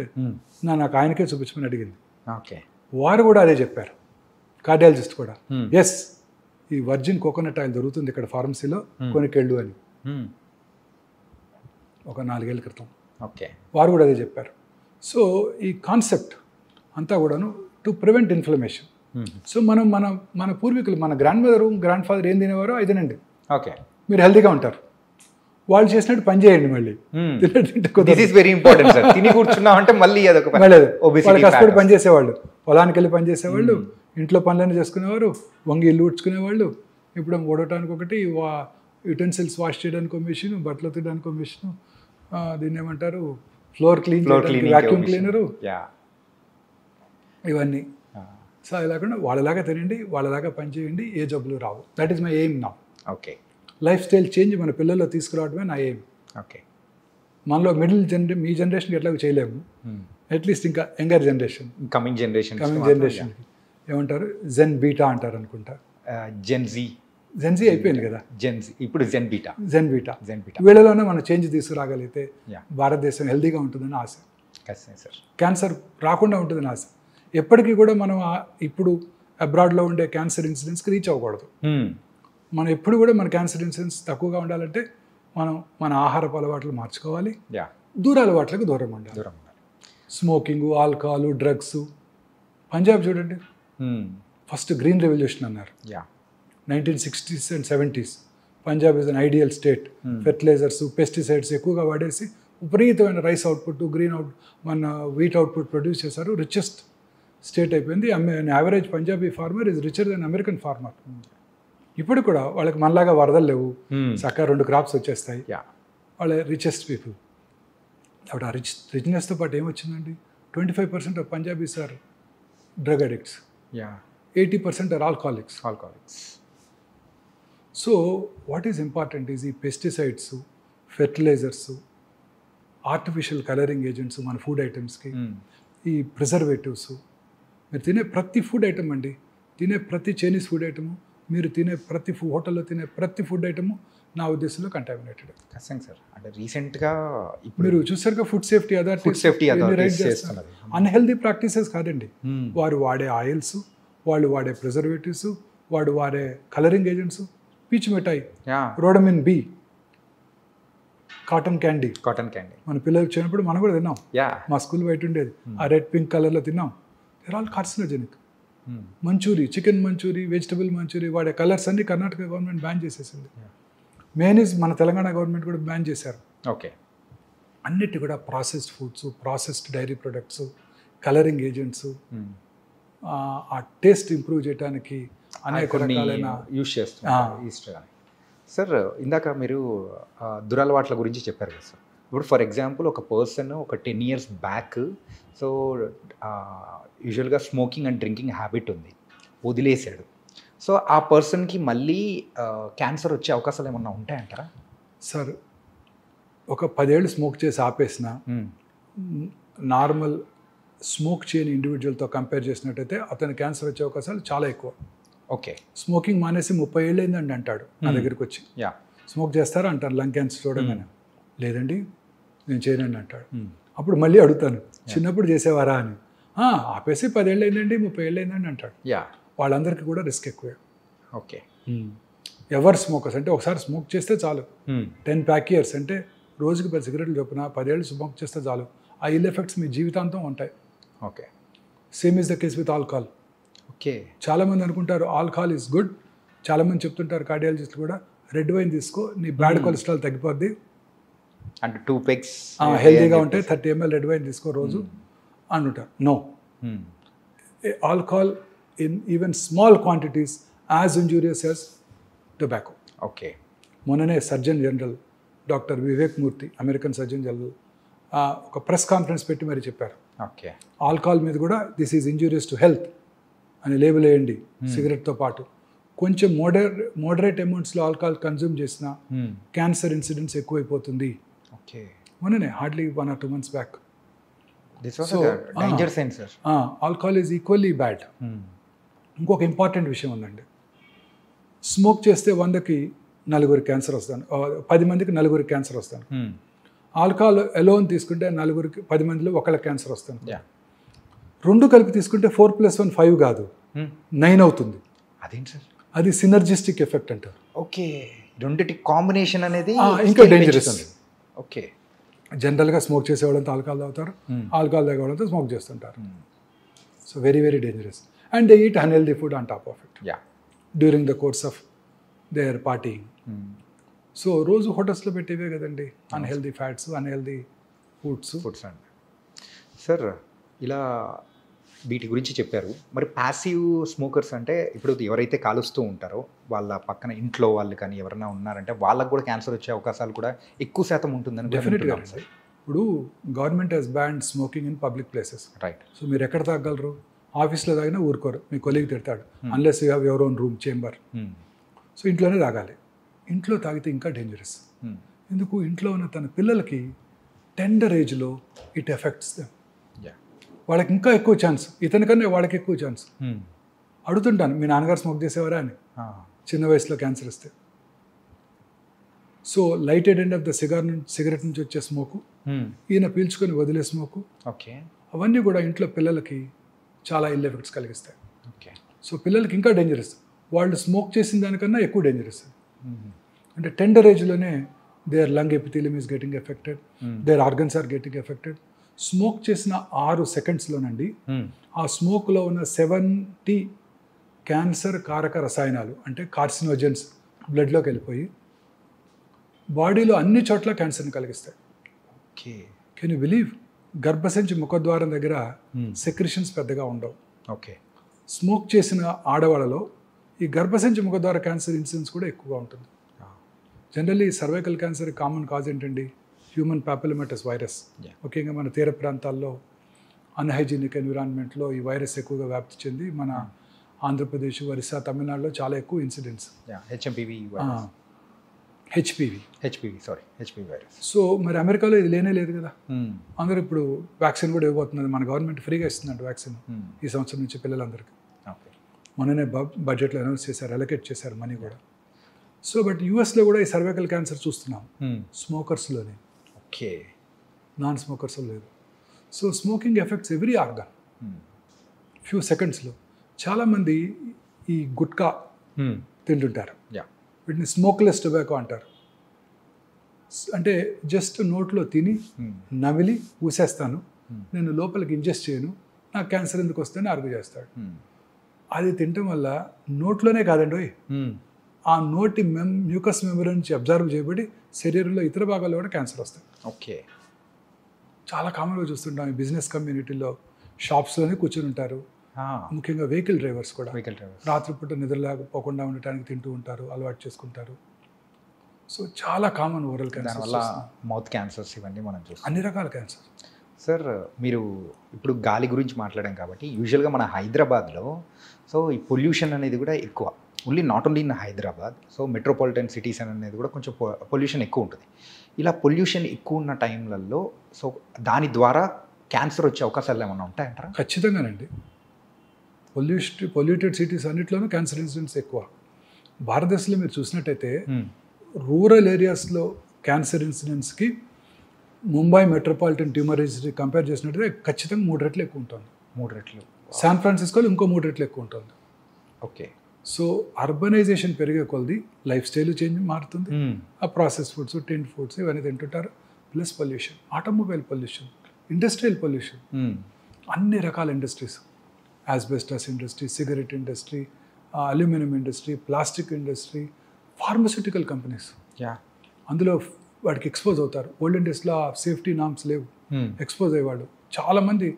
నాకు ఆయనకే చూపించమని అడిగింది. ఓకే. వారు కూడా అదే చెప్పారు, కార్డియాలజిస్ట్ కూడా. ఎస్, ఈ వర్జిన్ కోకోనట్ ఆయిల్ దొరుకుతుంది ఇక్కడ ఫార్మసీలో, కొనుకెళ్ళు అని, ఒక 4 ఏళ్ల క్రితం. ఓకే. వారు కూడా అదే చెప్పారు. సో ఈ కాన్సెప్ట్ అంతా కూడాను టు ప్రివెంట్ ఇన్ఫ్లమేషన్. సో మనం మన మన పూర్వీకులు, మన గ్రాండ్ మదర్, గ్రాండ్ ఫాదర్ ఏం తినేవారో అది తినండి, ఓకే, మీరు హెల్తీగా ఉంటారు. వాళ్ళు చేసినట్టు పని చేయండి. మళ్ళీ this is very important sir. తిని కూర్చున్నాం అంటే మళ్ళీ అదొక వాళ్ళు కష్టపడి పని చేసేవాళ్ళు, పొలానికి వెళ్ళి పని చేసేవాళ్ళు, ఇంట్లో పనులన్నీ చేసుకునేవారు, వంగి ఇల్లు ఊడ్చుకునేవాళ్ళు. ఇప్పుడు ఓడటానికి ఒకటి, యుటెన్సిల్స్ వాష్ చేయడానికి ఒక మిషన్, బట్టలు ఉతకడానికి ఒక మిషన్, దీన్ని ఏమంటారు, ఫ్లోర్ క్లీన్ చేయడానికి వాక్యూమ్ క్లీనరు, ఇవన్నీ. సో అది లేకుండా వాళ్ళలాగా తినండి, వాళ్ళలాగా పని చేయండి, ఏ జబ్బులు రావు. That is my aim now. Okay. Lifestyle change మన పిల్లల్లో తీసుకురావడమే నా ఎయిమ్. ఓకే. మనలో మీ జనరేషన్కి ఎట్లా చేయలేము, అట్లీస్ట్ ఇంకా యంగర్ జనరేషన్, కమింగ్ జనరేషన్కి ఏమంటారు, జెన్ బీటా అంటారు అనుకుంటా. జెన్జీ అయిపోయింది కదా, ఇప్పుడు జెన్ బీటా. వీళ్ళలోనే మనం చేంజ్ తీసుకురాగలిగితే భారతదేశం హెల్తీగా ఉంటుందని ఆశ. క్యాన్సర్ రాకుండా ఉంటుందని ఆశ. ఎప్పటికీ కూడా మనం ఇప్పుడు అబ్రాడ్లో ఉండే క్యాన్సర్ ఇన్సిడెన్స్కి రీచ్ అవ్వకూడదు. మనం ఎప్పుడు కూడా మన క్యాన్సర్ ఇన్సిడెన్స్ తక్కువగా ఉండాలంటే మనం మన ఆహారపు అలవాట్లు మార్చుకోవాలి, దూర అలవాట్లకు దూరం ఉండాలి. Smoking, alcohol, drugs. పంజాబ్ చూడండి, ఫస్ట్ గ్రీన్ రెవల్యూషన్ అన్నారు 1960s and 70s. Punjab is an ideal state. Fertilisers, pesticides ఎక్కువగా వాడేసి విపరీతమైన రైస్ అవుట్పుట్, మన వీట్ అవుట్పుట్ ప్రొడ్యూస్ చేశారు. రిచెస్ట్ స్టేట్ అయిపోయింది. Average Punjabi farmer is richer than American farmer. ఇప్పుడు కూడా వాళ్ళకి మనలాగా వరదలు లేవు, చక్కగా 2 క్రాప్స్ వచ్చేస్తాయి, వాళ్ళ రిచెస్ట్ పీపుల్. అప్పుడు ఆ రిచ్నెస్తో పాటు ఏమొచ్చిందండి, 25% of Punjabis are drug addicts, 80% are alcoholics. So what is important is ఈ pesticides, fertilisers, artificial colouring agents మన ఫుడ్ ఐటమ్స్కి, ఈ ప్రిజర్వేటివ్స్. మీరు తినే ప్రతి ఫుడ్ ఐటమ్ అండి, తినే ప్రతి చైనీస్ ఫుడ్ ఐటము, మీరు తినే ప్రతి హోటల్లో తినే ప్రతి ఫుడ్ ఐటము నా ఉద్దేశంలో కంటామినేటెడ్. ఖచ్చితంగా సార్. అంటే రీసెంట్గా మీరు చూసారుగా food safety authority unhealthy practices కాదండి. వారు వాడే ఆయిల్స్, వాళ్ళు వాడే ప్రిజర్వేటివ్స్, వాడు వాడే కలరింగ్ ఏజెంట్స్, పీచు మిఠాయి, రోడమిన్ బి, కాటన్ క్యాండీ. మన పిల్లలు వచ్చినప్పుడు మనం కూడా తిన్నాం, మా స్కూల్ బయట ఉండేది, ఆ రెడ్ పింక్ కలర్లో తిన్నాం. They're all carcinogenic. Manchurian, chicken manchurian, vegetable manchurian వాడే కలర్స్ అన్ని కర్ణాటక గవర్నమెంట్ బ్యాన్ చేసేసింది. మేనీస్ మన తెలంగాణ గవర్నమెంట్ కూడా బ్యాన్ చేశారు. ఓకే. అన్నిటి కూడా processed foods, processed dairy products, colouring agents, ఆ టేస్ట్ ఇంప్రూవ్ చేయడానికి అనేక రకాలైన యూస్ చేస్తున్నారు. సార్ ఇందాక మీరు దురలవాట్ల గురించి చెప్పారు కదా సార్. ఇప్పుడు ఫర్ ఎగ్జాంపుల్ ఒక పర్సన్ ఒక 10 years బ్యాక్ సో యూజువల్గా స్మోకింగ్ అండ్ డ్రింకింగ్ హ్యాబిట్ ఉంది, వదిలేశాడు. సో ఆ పర్సన్కి మళ్ళీ క్యాన్సర్ వచ్చే అవకాశాలు ఏమన్నా ఉంటాయంటారా? సార్ ఒక 10 ఏళ్ళు స్మోక్ చేసి ఆపేసిన నార్మల్ స్మోక్ చేయని ఇండివిజువల్తో కంపేర్ చేసినట్టయితే అతని క్యాన్సర్ వచ్చే అవకాశాలు చాలా ఎక్కువ. ఓకే. స్మోకింగ్ మానేసి 30 ఏళ్ళు అయిందండి అంటాడు నా దగ్గరికి వచ్చి. యా. స్మోక్ చేస్తారా అంటారు లంగ్ క్యాన్సర్ చూడగానే. లేదండి నేను చేయనండి అంటాడు. అప్పుడు మళ్ళీ అడుగుతాను చిన్నప్పుడు చేసేవారా అని. ఆపేసి 10 ఏళ్ళు అయిందండి 30 ఏళ్ళు అయిందండి అంటాడు. యా. వాళ్ళందరికీ కూడా రిస్క్ ఎక్కువే. ఓకే. ఎవరు స్మోకర్స్ అంటే ఒకసారి స్మోక్ చేస్తే చాలు 10 pack years అంటే రోజుకి 10 cigarettes చొప్పున 10 ఏళ్ళు స్మోక్ చేస్తే చాలు. ఆ ఇల్ ఎఫెక్ట్స్ మీ జీవితాంతం ఉంటాయి. Okay. Same is the case with alcohol. Okay. చాలామంది అనుకుంటారు ఆల్కహాల్ ఈజ్ గుడ్. చాలామంది చెప్తుంటారు కార్డియాలజిస్టులు కూడా రెడ్ వైన్ తీసుకో నీ బ్యాడ్ కొలెస్ట్రాల్ తగ్గిపోద్ది అంటే 2 pegs హెల్తీగా ఉంటే 30 ml రెడ్ వైన్ తీసుకో రోజు అంటుంటారు. No, alcohol in even small quantities as injurious as tobacco. Okay. మొన్ననే surgeon general doctor Vivek Murthy American surgeon general ఒక ప్రెస్ కాన్ఫరెన్స్ పెట్టి మరి చెప్పారు ఓకే ఆల్కహాల్ మీద కూడా this is injurious to health అని లేబుల్ వేయండి. సిగరెట్తో పాటు కొంచెం మోడరేట్ అమౌంట్స్లో ఆల్కహాల్ కన్జ్యూమ్ చేసిన క్యాన్సర్ ఇన్సిడెంట్స్ ఎక్కువైపోతుంది. ఓకే. మొన్ననే hardly 1 or 2 months back. This was danger sign sir. Alcohol is equally bad. ఇంకొక ఇంపార్టెంట్ విషయం ఉందండి. స్మోక్ చేస్తే 100కి 4 క్యాన్సర్ వస్తాను, 10 మందికి 4 క్యాన్సర్ వస్తాను. ఆల్కహాల్ ఎలోన్ తీసుకుంటే 10 మందిలో 1 క్యాన్సర్ వస్తాను. రెండు కలిపి తీసుకుంటే 4 + 1 5 కాదు 9 అవుతుంది. అదేంటి సార్? అది సినర్జిస్టిక్ ఎఫెక్ట్ అంటారు. ఓకే. రెండిటి కాంబినేషన్ అనేది ఇంకా డేంజరస్. ఓకే. జనరల్గా స్మోక్ చేసేవాళ్ళంతా ఆల్కహాల్ తాగుతారు, ఆల్కహాల్ తాగేవాళ్ళంతా స్మోక్ చేస్తుంటారు. So very very dangerous. And they eat unhealthy food on top of it during the course of their partying. So రోజు హోటల్స్లో పెట్టేవే కదండి అన్హెల్దీ ఫ్యాట్స్, అన్హెల్దీ ఫుడ్స్ అండి. Sir ఇలా వీటి గురించి చెప్పారు. మరి ప్యాసివ్ స్మోకర్స్ అంటే ఇప్పుడు ఎవరైతే కాలుస్తూ ఉంటారో వాళ్ళ పక్కన ఇంట్లో వాళ్ళు కానీ ఎవరైనా ఉన్నారంటే వాళ్ళకు కూడా క్యాన్సర్ వచ్చే అవకాశాలు కూడా ఎక్కువ శాతం ఉంటుందని డెఫినెట్గా. ఇప్పుడు government has banned smoking in public places. Right. So మీరు ఎక్కడ తాగలరు? ఆఫీస్లో తాగినా ఊరుకోరు, మీ కొలీగ్ తిడతాడు unless you have your own room chamber. So ఇంట్లోనే తాగాలి. ఇంట్లో తాగితే ఇంకా డేంజరస్. ఎందుకు? ఇంట్లో ఉన్న తన పిల్లలకి టెండర్ ఏజ్లో ఇట్ ఎఫెక్ట్స్ దెమ్. వాళ్ళకి ఇంకా ఎక్కువ ఛాన్స్, ఇతనికన్నా వాళ్ళకి ఎక్కువ ఛాన్స్. అడుగుతుంటాను మీ నాన్నగారు స్మోక్ చేసేవారా అని, చిన్న వయసులో క్యాన్సర్ వస్తే. So lighted end of the cigarette నుంచి వచ్చే స్మోకు, ఈయన పీల్చుకొని వదిలే స్మోకు, ఓకే, అవన్నీ కూడా ఇంట్లో పిల్లలకి చాలా ఇల్ ఎఫెక్ట్స్ కలిగిస్తాయి. ఓకే. సో పిల్లలకి ఇంకా డేంజరస్. వాళ్ళు స్మోక్ చేసిన దానికన్నా ఎక్కువ డేంజరస్. అంటే టెండర్ ఏజ్లోనే their lung epithelium is getting affected, their organs are getting affected. Smoke చేసిన 6 secondsలోనండి ఆ స్మోక్లో ఉన్న 70 క్యాన్సర్ కారక రసాయనాలు అంటే కార్సినోజెన్స్ బ్లడ్లోకి వెళ్ళిపోయి బాడీలో అన్ని చోట్ల క్యాన్సర్ని కలిగిస్తాయి. ఓకే. Can you believe? గర్భసంచి ముఖద్వారం దగ్గర సెక్రిషన్స్ పెద్దగా ఉండవు. ఓకే. స్మోక్ చేసిన ఆడవాళ్ళలో ఈ గర్భసంచి ముఖద్వార క్యాన్సర్ ఇన్సిడెన్స్ కూడా ఎక్కువగా ఉంటుంది. Generally cervical cancer common cause ఏంటండి? Human papillomatous virus. ముఖ్యంగా మన తీర ప్రాంతాల్లో అన్హైజీనిక్ ఎన్విరాన్మెంట్లో ఈ వైరస్ ఎక్కువగా వ్యాప్తి చెంది మన ఆంధ్రప్రదేశ్, ఒరిస్సా, తమిళనాడులో చాలా ఎక్కువ ఇన్సిడెంట్స్. HPV virus. సో మరి అమెరికాలో ఇది లేనే లేదు కదా. అందరూ ఇప్పుడు వ్యాక్సిన్ కూడా ఇవ్వబోతున్నది. మన గవర్నమెంట్ ఫ్రీగా ఇస్తుందంట వ్యాక్సిన్ ఈ సంవత్సరం నుంచి పిల్లలందరికీ. మొన్ననే బడ్జెట్లో అనౌన్స్ చేశారు, అలొకేట్ చేశారు మనీ కూడా. సో బట్ యూఎస్లో కూడా ఈ సర్వైకల్ క్యాన్సర్ చూస్తున్నాం స్మోకర్స్లోనే. ఓకే. నాన్ స్మోకర్స్ లేదు. So smoking effects every organ. Few సెకండ్స్లో చాలామంది ఈ గుట్కా తింటుంటారు, వీటిని స్మోక్లెస్ టొబాకో అంటారు. అంటే జస్ట్ నోట్లో తిని నమిలి ఊసేస్తాను, నేను లోపలికి ఇంజెస్ట్ చేయను, నాకు క్యాన్సర్ ఎందుకు వస్తుందని ఆర్గ్యూ చేస్తాడు. అది తినటం వల్ల నోట్లోనే కాదండి, ఆ నోటి మ్యూకస్ మెమరీ నుంచి అబ్జర్వ్ చేయబడి శరీరంలో ఇతర భాగాల్లో కూడా క్యాన్సర్ వస్తాయి. ఓకే. చాలా కామన్గా చూస్తుంటాం ఈ బిజినెస్ కమ్యూనిటీలో. షాప్స్లోనే కూర్చొని ఉంటారు, ముఖ్యంగా వెహికల్ డ్రైవర్స్ కూడా రాత్రిపూట నిద్రలేకపోకుండా ఉండటానికి తింటూ ఉంటారు, అలవాటు చేసుకుంటారు. సో చాలా కామన్ ఓరల్ క్యాన్సర్, దానివల్ల మౌత్ క్యాన్సర్స్ ఇవన్నీ మనం చూస్తాం. అన్ని రకాల క్యాన్సర్. సార్ మీరు ఇప్పుడు గాలి గురించి మాట్లాడాం కాబట్టి యూజువల్గా మన హైదరాబాద్లో సో ఈ పొల్యూషన్ అనేది కూడా ఎక్కువ, only not only in Hyderabad, so metropolitan cities అనేది కూడా కొంచెం పొల్యూషన్ ఎక్కువ ఉంటుంది. ఇలా పొల్యూషన్ ఎక్కువ ఉన్న టైంలలో సో దాని ద్వారా క్యాన్సర్ వచ్చే అవకాశాలు ఏమైనా ఉంటాయంటారా? ఖచ్చితంగానండి. పొల్యూటెడ్ సిటీస్ అన్నిట్లోనూ క్యాన్సర్ ఇన్సిడెంట్స్ ఎక్కువ. భారతదేశంలో మీరు చూసినట్టయితే రూరల్ ఏరియాస్లో క్యాన్సర్ ఇన్సిడెంట్స్కి Mumbai metropolitan tumour registry compare చేసినట్టయితే ఖచ్చితంగా 3 రెట్లు ఎక్కువ ఉంటుంది. 3 రెట్లు. శాన్ ఫ్రాన్సిస్కోలో ఇంకో 3 రెట్లు ఎక్కువ ఉంటుంది. ఓకే. సో అర్బనైజేషన్ పెరిగే కొలది లైఫ్ స్టైల్ చేంజ్ మారుతుంది. ఆ ప్రాసెస్ ఫుడ్స్, టిన్ ఫుడ్స్ ఇవన్నీ తింటుంటారు. Plus pollution, automobile pollution, industrial pollution, అన్ని రకాల industries, asbestos industry, cigarette industry, aluminium industry, plastic industry, pharmaceutical companies, అందులో వాడికి ఎక్స్పోజ్ అవుతారు. ఓల్డెన్ డేస్లో సేఫ్టీ నామ్స్ లేవు, ఎక్స్పోజ్ అయ్యేవాళ్ళు. చాలామంది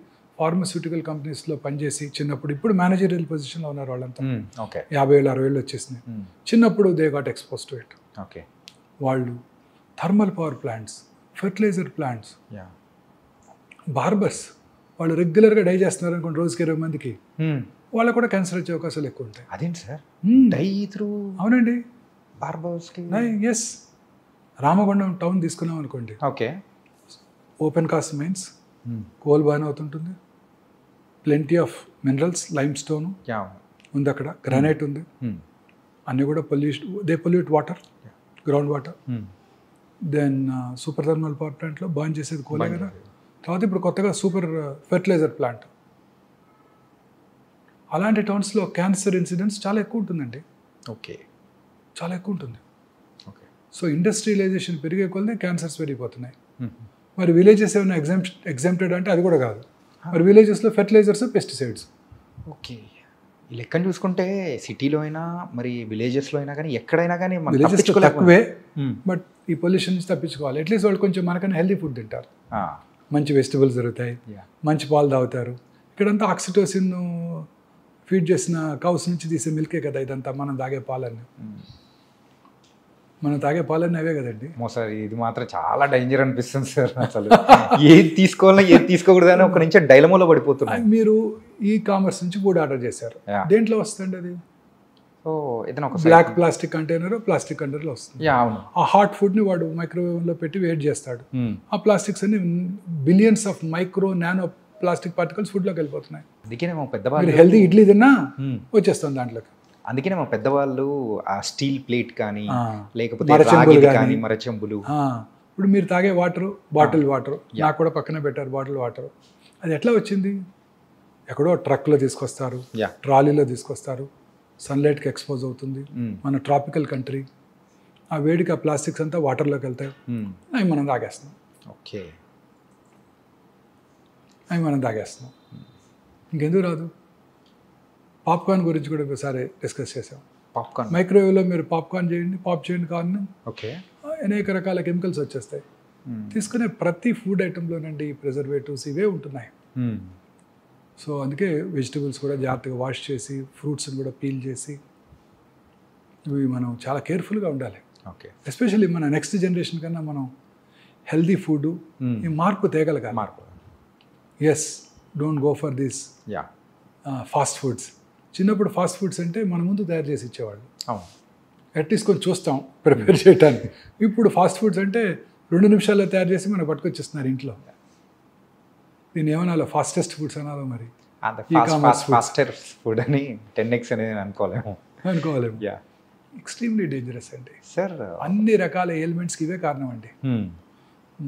ఫార్మస్యూటికల్ కంపెనీస్లో పనిచేసి చిన్నప్పుడు, ఇప్పుడు మేనేజరియల్ పొజిషన్లో ఉన్నారు వాళ్ళంతా. 50 ఏళ్ళు 60 ఏళ్ళు వచ్చేసినాయి. చిన్నప్పుడు they got expose to it. Okay. వాళ్ళు thermal power plants, fertiliser plants, barbers, వాళ్ళు రెగ్యులర్గా డై చేస్తున్నారు అనుకోండి రోజుకి 20 మందికి, వాళ్ళకు కూడా క్యాన్సర్ వచ్చే అవకాశాలు ఎక్కువ ఉంటాయి. అదేంటి సార్ డై త్రూ? అవునండి, బార్బర్స్కి. ఎస్. రామగుండం టౌన్ తీసుకున్నాం అనుకోండి. Okay. Open cast mines, coal బాగానే అవుతుంటుంది, plenty of minerals, limestone ఉంది అక్కడ, గ్రానైట్ ఉంది, అన్నీ కూడా they pollute water, ground water. Then super thermal power ప్లాంట్లో బర్న్ చేసేది కోలే కదా. తర్వాత ఇప్పుడు కొత్తగా సూపర్ ఫెర్టిలైజర్ ప్లాంట్. అలాంటి టౌన్స్లో క్యాన్సర్ ఇన్సిడెంట్స్ చాలా ఎక్కువ ఉంటుందండి. ఓకే. చాలా ఎక్కువ ఉంటుంది. ఓకే. సో ఇండస్ట్రియలైజేషన్ పెరిగే కొలది క్యాన్సర్స్ పెరిగిపోతున్నాయి. మరి విలేజెస్ ఏమైనా ఎగ్జామ్టెడ్ అంటే అది కూడా కాదు. మరి విలేజెస్లో ఫెర్టిలైజర్స్, పెస్టిసైడ్స్. ఓకే. ఈ లెక్కను చూసుకుంటే సిటీలో అయినా మరి విలేజెస్లో అయినా కానీ ఎక్కడైనా కానీ విలేజెస్ తక్కువే, బట్ ఈ పొల్యూషన్ నుంచి తప్పించుకోవాలి. అట్లీస్ట్ వాళ్ళు కొంచెం మనకన్నా హెల్తీ ఫుడ్ తింటారు, మంచి వెజిటబుల్స్ దొరుకుతాయి, మంచి పాలు తాగుతారు. ఇక్కడంతా ఆక్సిటోసిన్ ఫీడ్ చేసిన కౌస్ నుంచి తీసే మిల్కే కదా ఇదంతా. మనం తాగే పాలన్నీ అవే కదండి. సార్ ఇది మాత్రం చాలా డేంజర్ అనిపిస్తుంది సార్. అసలు ఏది తీసుకోవాలని ఏది తీసుకోకూడదని ఒక నుంచి డైలమోలో పడిపోతున్నాయి. మీరు ఈ కామర్స్ నుంచి ఫుడ్ ఆర్డర్ చేశారు, దేంట్లో వస్తుంది అది? సో ఏదైనా ఒక బ్లాక్ ప్లాస్టిక్ కంటైనర్, ప్లాస్టిక్ కంటైనర్లో వస్తుంది. అవును. ఆ హాట్ ఫుడ్ని వాడు మైక్రోవేవ్లో పెట్టి వేట్ చేస్తాడు. ఆ ప్లాస్టిక్స్ అన్ని billions of micro nano plastic particles ఫుడ్లోకి వెళ్ళిపోతున్నాయి. అందుకనే మా పెద్దవాళ్ళు హెల్దీ ఇడ్లీ తిన్నా వచ్చేస్తుంది దాంట్లోకి. అందుకనే మా పెద్దవాళ్ళు ఆ స్టీల్ ప్లేట్ కానీ లేకపోతే మరచెంబులు. ఇప్పుడు మీరు తాగే వాటర్, బాటిల్ వాటర్, నాకు కూడా పక్కన పెట్టారు బాటిల్ వాటర్. అది ఎట్లా వచ్చింది? ఎక్కడో ట్రక్లో తీసుకొస్తారు, ట్రాలీలో తీసుకొస్తారు, సన్లైట్కి ఎక్స్పోజ్ అవుతుంది. మన ట్రాపికల్ కంట్రీ, ఆ వేడికి ఆ ప్లాస్టిక్స్ అంతా వాటర్లోకి వెళ్తాయి, అవి మనం తాగేస్తున్నాం. ఓకే. ఇంకెందుకు రాదు? పాప్కార్న్ గురించి కూడా ఒకసారి డిస్కస్ చేసాం. పాప్కార్న్ మైక్రోవేవ్లో మీరు పాప్కార్న్ చేయండి, పాప్ చేయండి కార్న్, ఓకే, అనేక రకాల కెమికల్స్ వచ్చేస్తాయి. తీసుకునే ప్రతి ఫుడ్ ఐటెంలోనండి ప్రిజర్వేటివ్స్ ఇవే ఉంటున్నాయి. సో అందుకే వెజిటబుల్స్ కూడా జాగ్రత్తగా వాష్ చేసి, ఫ్రూట్స్ని కూడా పీల్ చేసి, ఇవి మనం చాలా కేర్ఫుల్గా ఉండాలి. ఓకే. ఎస్పెషల్లీ మన నెక్స్ట్ జనరేషన్ కన్నా మనం హెల్దీ ఫుడ్, ఈ మార్పు తేగలగాలి. Yes, don't go for this fast foods. చిన్నప్పుడు ఫాస్ట్ ఫుడ్స్ అంటే మన ముందు తయారు చేసి ఇచ్చేవాళ్ళు, అట్లీస్ట్ కొంచెం చూస్తాం ప్రిపేర్ చేయడానికి. ఇప్పుడు ఫాస్ట్ ఫుడ్స్ అంటే 2 నిమిషాల్లో తయారు చేసి మనకు పట్టుకొచ్చేస్తున్నారు ఇంట్లో. దీన్ని ఏమన్నా ఫాస్టెస్ట్ ఫుడ్స్ అనాలో మరి? ఫాస్టర్ ఫుడ్ అని 10x అనేది అనుకోలేము. ఎక్స్ట్రీమ్లీ డేంజరస్ అండి సార్. అన్ని రకాల ఎయిల్మెంట్స్కి ఇవే కారణం అండి.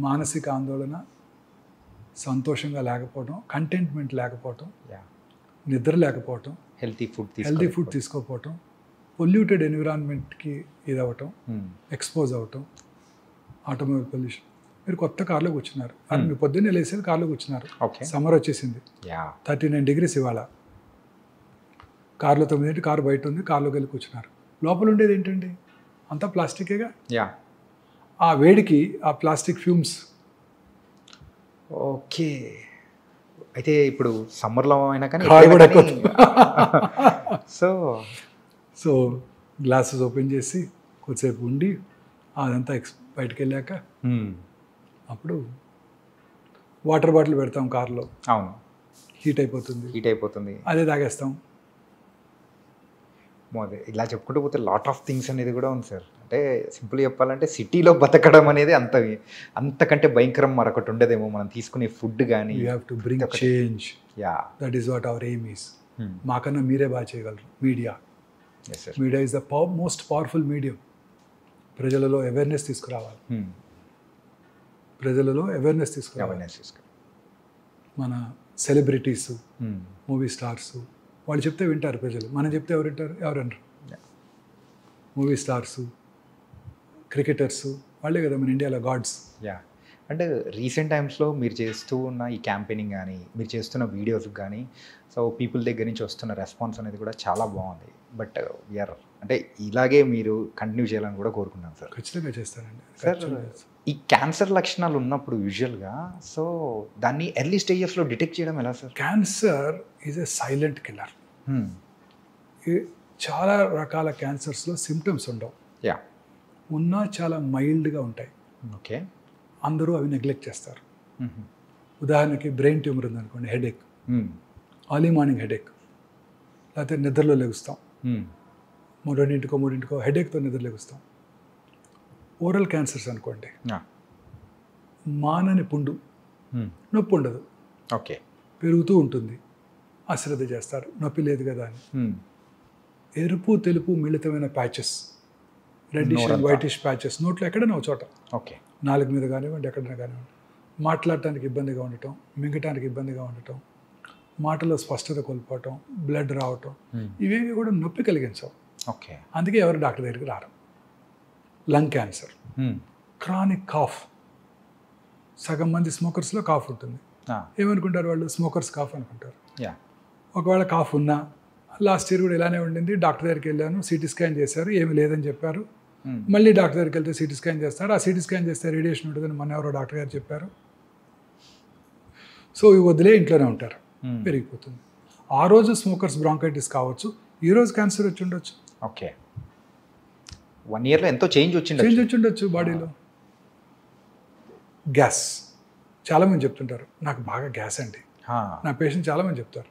మానసిక ఆందోళన, సంతోషంగా లేకపోవటం, కంటెంట్మెంట్ లేకపోవటం, నిద్ర లేకపోవటం, హెల్తీ ఫుడ్ తీసుకోకపోవటం, పొల్యూటెడ్ ఎన్విరాన్మెంట్కి ఇదవటం, ఎక్స్పోజ్ అవ్వటం, ఆటోమొబైల్ పొల్యూషన్. మీరు కొత్త కార్లో కూర్చున్నారు, మీరు పొద్దున్నే లేసేది కార్లో కూర్చున్నారు, సమ్మర్ వచ్చేసింది, 39 degrees ఇవాళ. కార్లో 9 కారు బయట ఉంది, కార్లోకి వెళ్ళి కూర్చున్నారు. లోపల ఉండేది ఏంటండి? అంతా ప్లాస్టికేగా. ఆ వేడికి ఆ ప్లాస్టిక్ ఫ్యూమ్స్. ఓకే. అయితే ఇప్పుడు సమ్మర్లో అయినా కానీ సో గ్లాసెస్ ఓపెన్ చేసి కొద్దిసేపు ఉండి అదంతా బయటకు వెళ్ళాక అప్పుడు వాటర్ బాటిల్ పెడతాం కార్లో, అవును, హీట్ అయిపోతుంది, అదే తాగేస్తాం. అదే ఇలా చెప్పుకుంటూ పోతే లాట్ ఆఫ్ థింగ్స్ అనేది కూడా ఉంది సార్. అంటే సింపుల్ చెప్పాలంటే సిటీలో బతకడం అనేది అంతకంటే భయంకరం మరొకటి ఉండదేమో. మనం తీసుకునే ఫుడ్ కానీ you have to bring change. Yeah, that is what hour aim is. మాకన్నా మీరే బాగా చేయగలరు. Media is the most powerful medium. ప్రజలలో అవేర్నెస్ తీసుకురావాలి. మన సెలబ్రిటీస్, మూవీ స్టార్స్ వాళ్ళు చెప్తే వింటారు ప్రజలు. మనం చెప్తే ఎవరు వింటారు? ఎవరన్నారు? మూవీ స్టార్స్, క్రికెటర్స్ వాళ్ళే కదా మన ఇండియాలో గాడ్స్. యా, అంటే రీసెంట్ టైమ్స్లో మీరు చేస్తూ ఉన్న ఈ క్యాంపెయినింగ్ కానీ, మీరు చేస్తున్న వీడియోస్కి కానీ, సో పీపుల్ దగ్గర నుంచి వస్తున్న రెస్పాన్స్ అనేది కూడా చాలా బాగుంది. బట్ వీఆర్ అంటే ఇలాగే మీరు కంటిన్యూ చేయాలని కూడా కోరుకున్నాను సార్. ఖచ్చితంగా చేస్తానండి సార్. ఈ క్యాన్సర్ లక్షణాలు ఉన్నప్పుడు యూజువల్గా సో దాన్ని ఎర్లీ స్టేజెస్లో డిటెక్ట్ చేయడం ఎలా sir? Cancer is a silent killer. చాలా రకాల క్యాన్సర్స్లో సిమ్టమ్స్ ఉండవు. యా, ఉన్నా చాలా మైల్డ్గా ఉంటాయి. ఓకే, అందరూ అవి నెగ్లెక్ట్ చేస్తారు. ఉదాహరణకి బ్రెయిన్ ట్యూమర్ ఉందనుకోండి, హెడేక్, ఎర్లీ మార్నింగ్ హెడేక్, లేకపోతే నిద్రలో లెగుస్తాం, 2-3 హెడేక్తో నిద్ర లెగుస్తాం. ఓరల్ క్యాన్సర్స్ అనుకోండి, మానని పుండు, నొప్పి ఉండదు, ఓకే, పెరుగుతూ ఉంటుంది, అశ్రద్ధ చేస్తారు, నొప్పి లేదు కదా అని. ఎరుపు తెలుపు మిళితమైన patches, reddish and whitish patches నోట్లో ఎక్కడైనా ఒక చోట, ఓకే, నాలుగు మీద కానివ్వండి, ఎక్కడైనా కానివ్వండి. మాట్లాడటానికి ఇబ్బందిగా ఉండటం, మింగటానికి ఇబ్బందిగా ఉండటం, మాటలో స్పష్టత కోల్పోవటం, బ్లడ్ రావటం, ఇవేవి కూడా నొప్పి కలిగించవు. ఓకే, అందుకే ఎవరు డాక్టర్ దగ్గరికి రారు. లంగ్ క్యాన్సర్, క్రానిక్ కాఫ్, సగం మంది స్మోకర్స్లో కాఫ్ ఉంటుంది. ఏమనుకుంటారు వాళ్ళు? స్మోకర్స్ కాఫ్ అనుకుంటారు. ఒకవేళ కాఫ్ ఉన్నా, లాస్ట్ ఇయర్ కూడా ఇలానే ఉండింది, డాక్టర్ దగ్గరికి వెళ్ళాను, సిటీ స్కాన్ చేశారు, ఏమీ లేదని చెప్పారు. మళ్ళీ డాక్టర్ దగ్గరికి వెళ్తే సిటీ స్కాన్ చేస్తారు, ఆ సిటీ స్కాన్ చేస్తే రేడియేషన్ ఉంటుందని మన ఎవరో డాక్టర్ గారు చెప్పారు. సో ఇవి వదిలే ఇంట్లోనే ఉంటారు, పెరిగిపోతుంది. ఆ రోజు స్మోకర్స్ బ్రాంకైటిస్ కావచ్చు, ఈ రోజు క్యాన్సర్ వచ్చి ఉండొచ్చు. ఓకే, 1 yearలో ఎంతో చేంజ్ వచ్చి ఉండొచ్చు బాడీలో. గ్యాస్, చాలామంది చెప్తుంటారు నాకు బాగా గ్యాస్ అండి. నా పేషెంట్ చాలామంది చెప్తారు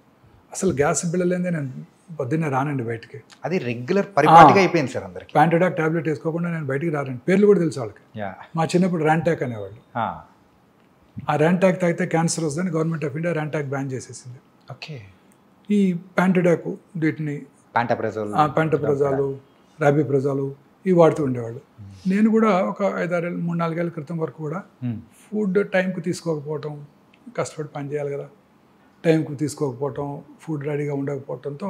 అసలు గ్యాస్ బిళ్ళలేదే నేను పొద్దున్నే రానండి బయటికి. అది రెగ్యులర్ పరిపాటిగా అయిపోయింది సార్ అందరికి. ప్యాంటడాక్ టాబ్లెట్ వేసుకోకుండా నేను బయటికి రానండి. పేర్లు కూడా తెలుసు వాళ్ళకి. మా చిన్నప్పుడు ర్యాంటాక్ అనేవాళ్ళు. ఆ ర్యాంటాక్ తాగితే క్యాన్సర్ వస్తుందని government of India Rantac ban చేసేసింది. ఓకే, ఈ ప్యాంటడాక్, వీటిని ప్యాంటప్రజాలు, రాబిప్రజాలు ఇవి వాడుతూ ఉండేవాళ్ళు. నేను కూడా ఒక 3-4 ఏళ్ళ క్రితం వరకు కూడా ఫుడ్ టైంకు తీసుకోకపోవటం, కష్టపడి పని చేయాలి కదా, టైంకు తీసుకోకపోవటం, ఫుడ్ రెడీగా ఉండకపోవడంతో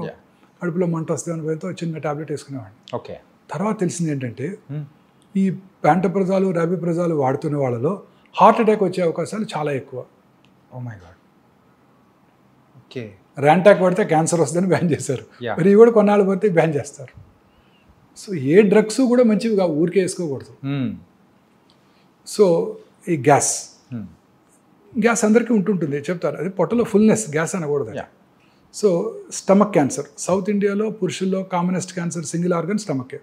కడుపులో మంట వస్తుందని భయంతో చిన్న టాబ్లెట్ వేసుకునేవాడిని. ఓకే, తర్వాత తెలిసింది ఏంటంటే ఈ ప్యాంటప్రజాలు, రాబిప్రజాలు వాడుతున్న వాళ్ళలో హార్ట్ అటాక్ వచ్చే అవకాశాలు చాలా ఎక్కువ. Oh my god. Okay, Rantac పడితే క్యాన్సర్ వస్తుందని బ్యాన్ చేశారు. మరి ఇవి కూడా కొన్నాళ్ళు పడితే బ్యాన్ చేస్తారు. సో ఏ డ్రగ్స్ కూడా మంచివిగా ఊరికే వేసుకోకూడదు. సో ఈ గ్యాస్ అందరికీ ఉంటుంటుంది చెప్తారు, అది పొట్టలో ఫుల్నెస్, గ్యాస్ అనకూడదు. సో స్టమక్ క్యాన్సర్, సౌత్ ఇండియాలో పురుషుల్లో commonest cancer single organ stomach ache.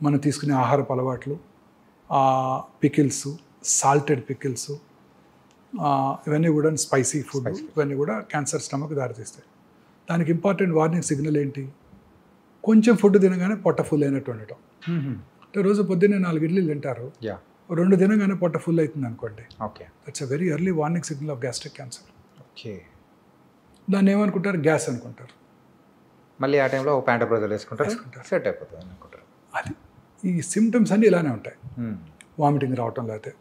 మనం తీసుకునే ఆహారపు అలవాట్లు, పికిల్స్, సాల్టెడ్ పికిల్స్, ఇవన్నీ కూడా స్పైసీ ఫుడ్, ఇవన్నీ కూడా క్యాన్సర్ స్టమక్ దారితీస్తాయి. దానికి ఇంపార్టెంట్ వార్నింగ్ సిగ్నల్ ఏంటి? కొంచెం ఫుడ్ తినగానే పొట్ట ఫుల్ అయినట్టు ఉండటం. అంటే రోజు పొద్దున్నే 4 ఇడ్లీలు తింటారు, 2 తినగానే పొట్ట ఫుల్ అవుతుంది అనుకోండి. Okay, that's a very early warning signal off gastric cancer. Okay, దాన్ని ఏమనుకుంటారు? గ్యాస్ అనుకుంటారు. మళ్ళీ ఆ టైంలో ప్యాంటప్రజాల్ వేసుకుంటారు, సెట్ అయిపోతుంది అనుకుంటారు. అది ఈ సిమ్టమ్స్ అన్నీ ఇలానే ఉంటాయి. వామిటింగ్ రావటం, లేకపోతే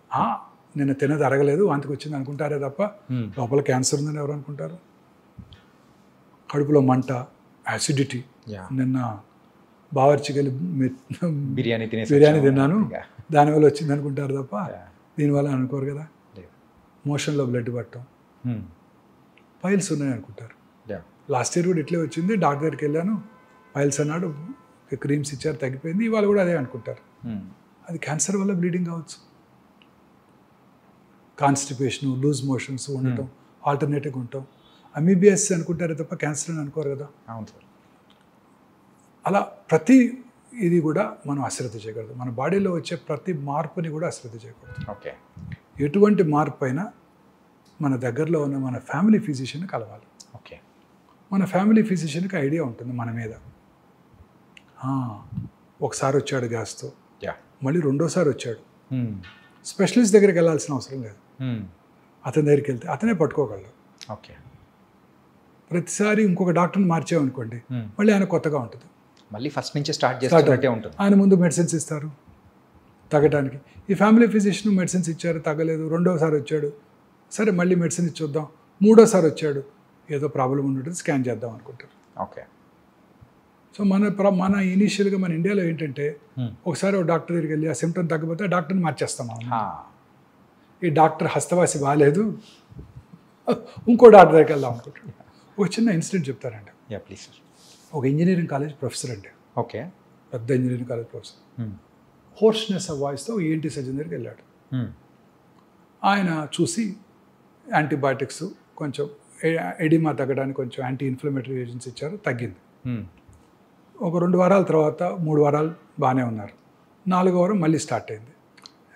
నేను తినది అరగలేదు వాంతికి వచ్చింది అనుకుంటారే తప్ప లోపల క్యాన్సర్ ఉందని ఎవరు అనుకుంటారు? కడుపులో మంట, యాసిడిటీ. నిన్న బావర్చికి వెళ్ళి బిర్యానీ తిన్నాను దానివల్ల వచ్చింది అనుకుంటారు తప్ప దీనివల్ల అనుకోరు కదా. మోషన్లో బ్లడ్ పట్టడం, పైల్స్ ఉన్నాయి అనుకుంటారు. లాస్ట్ ఇయర్ కూడా ఇట్లే వచ్చింది, డాక్టర్ దగ్గరికి వెళ్ళాను, పైల్స్ అన్నాడు, క్రీమ్స్ ఇచ్చారు, తగ్గిపోయింది. ఇవాళ కూడా అదే అనుకుంటారు. అది క్యాన్సర్ వల్ల బ్లీడింగ్ కావచ్చు. కాన్స్టిపేషన్, లూజ్ మోషన్స్ ఉండటం, ఆల్టర్నేటివ్గా ఉంటాం, అమీబియాస్ అనుకుంటారే తప్ప క్యాన్సర్ అని అనుకోరు కదా. అవును సార్. అలా ప్రతి ఇది కూడా మనం అశ్రద్ధ చేయకూడదు. మన బాడీలో వచ్చే ప్రతి మార్పుని కూడా అశ్రద్ధ చేయకూడదు. ఓకే. ఎటువంటి మార్పు అయినా మన దగ్గరలో ఉన్న మన ఫ్యామిలీ ఫిజిషియన్ కలవాలి. ఓకే. మన ఫ్యామిలీ ఫిజిషియన్కి ఐడియా ఉంటుంది మన మీద. ఒకసారి వచ్చాడు గ్యాస్తో, మళ్ళీ రెండోసారి వచ్చాడు, స్పెషలిస్ట్ దగ్గరికి వెళ్ళాల్సిన అవసరం లేదు. అతని దగ్గరికి వెళ్తే అతనే పట్టుకోగలడు. ఓకే. ప్రతిసారి ఇంకొక డాక్టర్ని మార్చామనుకోండి, మళ్ళీ ఆయన కొత్తగా ఉంటుంది, మళ్ళీ ఫస్ట్ నుంచి స్టార్ట్ చేస్తే ఉంటుంది. ఆయన ముందు మెడిసిన్స్ ఇస్తారు తగ్గడానికి. ఈ ఫ్యామిలీ ఫిజిషియన్ మెడిసిన్స్ ఇచ్చారు, తగ్గలేదు, రెండోసారి వచ్చాడు, సరే మళ్ళీ మెడిసిన్ ఇచ్చొద్దాం, మూడోసారి వచ్చాడు, ఏదో ప్రాబ్లం ఉన్నట్టు స్కాన్ చేద్దాం అనుకుంటారు. ఓకే. సో మన ఇనీషియల్గా మన ఇండియాలో ఏంటంటే ఒకసారి ఒక డాక్టర్ దగ్గరికి వెళ్ళి ఆ సిమ్టమ్ తగ్గకపోతే ఆ డాక్టర్ని మార్చేస్తాం. ఈ డాక్టర్ హస్తవాసి బాగాలేదు, ఇంకో డాక్టర్ దగ్గరికి వెళ్దాం అనుకుంటాడు. ఒక చిన్న ఇన్సిడెంట్ చెప్తారండి. Please sir. ఒక ఇంజనీరింగ్ కాలేజ్ ప్రొఫెసర్ అండి. ఓకే. పెద్ద engineering college professor. Hoarseness of వాయిస్తో ఈఎన్టీ సర్జన్ దగ్గరికి వెళ్ళాడు. ఆయన చూసి యాంటీబయాటిక్స్, కొంచెం ఎడిమా తగ్గడానికి కొంచెం యాంటీ ఇన్ఫ్లమేటరీ ఏజెంట్స్ ఇచ్చారు, తగ్గింది. ఒక 2 వారాల తర్వాత 3 వారాలు బాగానే ఉన్నారు. 4వ వారం మళ్ళీ స్టార్ట్ అయింది.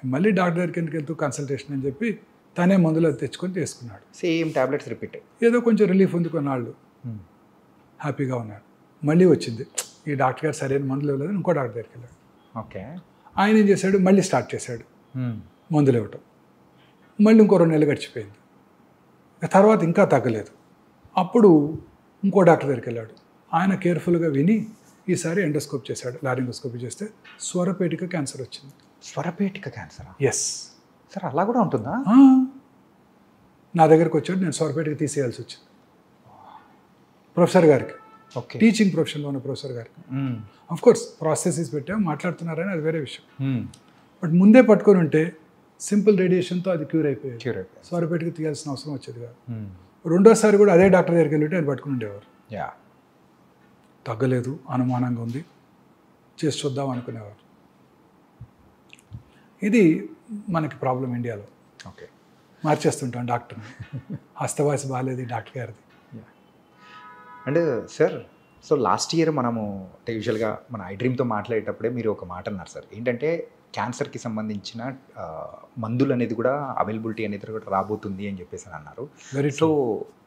మళ్ళీ డాక్టర్ దగ్గరికి ఎందుకు వెళ్తూ కన్సల్టేషన్ అని చెప్పి తనే మందులు తెచ్చుకొని తీసుకున్నాడు. Same tablets repeat. ఏదో కొంచెం రిలీఫ్ ఉంది, కొన్నాళ్ళు హ్యాపీగా ఉన్నాడు. మళ్ళీ వచ్చింది, ఈ డాక్టర్ గారు సరైన మందులు ఇవ్వలేదు, ఇంకో డాక్టర్ దగ్గరికి వెళ్ళాడు. ఓకే. ఆయన ఏం చేశాడు, మళ్ళీ స్టార్ట్ చేశాడు మందులు ఇవ్వటం. మళ్ళీ ఇంకో 2 నెలలు గడిచిపోయింది. తర్వాత ఇంకా తగ్గలేదు. అప్పుడు ఇంకో డాక్టర్ దగ్గరికి వెళ్ళాడు. ఆయన కేర్ఫుల్గా విని ఈసారి ఎండోస్కోప్ చేశాడు. లారింగోస్కోపీ చేస్తే స్వరపేటిక క్యాన్సర్ వచ్చింది. స్వరపేటిక క్యాన్సరా? Yes sir. అలా కూడా ఉంటుందా? నా దగ్గరికి వచ్చాడు, నేను స్వరపేటిక తీసేయాల్సి వచ్చింది. ప్రొఫెసర్ గారికి, ఓకే, టీచింగ్ ప్రొఫెషన్లో ఉన్న ప్రొఫెసర్ గారికి. ఆఫ్ కోర్స్ ప్రాసెసెస్ పెట్టాము, మాట్లాడుతున్నారని అది వేరే విషయం. బట్ ముందే పట్టుకొని ఉంటే సింపుల్ రేడియేషన్తో అది క్యూర్ అయిపోయేది. స్వరపేటిక తీయాల్సిన అవసరం వచ్చేది కాదు. రెండోసారి కూడా అదే డాక్టర్ దగ్గరికి వెళ్ళి ఆయన పట్టుకుని ఉండేవారు. తగ్గలేదు, అనుమానంగా ఉంది, చేసి చూద్దాం అనుకునేవారు. ఇది మనకి ప్రాబ్లం ఇండియాలో. ఓకే. మార్చేస్తుంటాం డాక్టర్ని. హస్తవాసి బాగాలేదు డాక్టర్ గారిది. And sir, so last year మనము అంటే యూజువల్గా మన ఐ డ్రీమ్తో మాట్లాడేటప్పుడే మీరు ఒక మాట అన్నారు సార్, ఏంటంటే క్యాన్సర్కి సంబంధించిన మందులు అనేది కూడా అవైలబిలిటీ అనేది కూడా రాబోతుంది అని చెప్పేసి అన్నారు. సో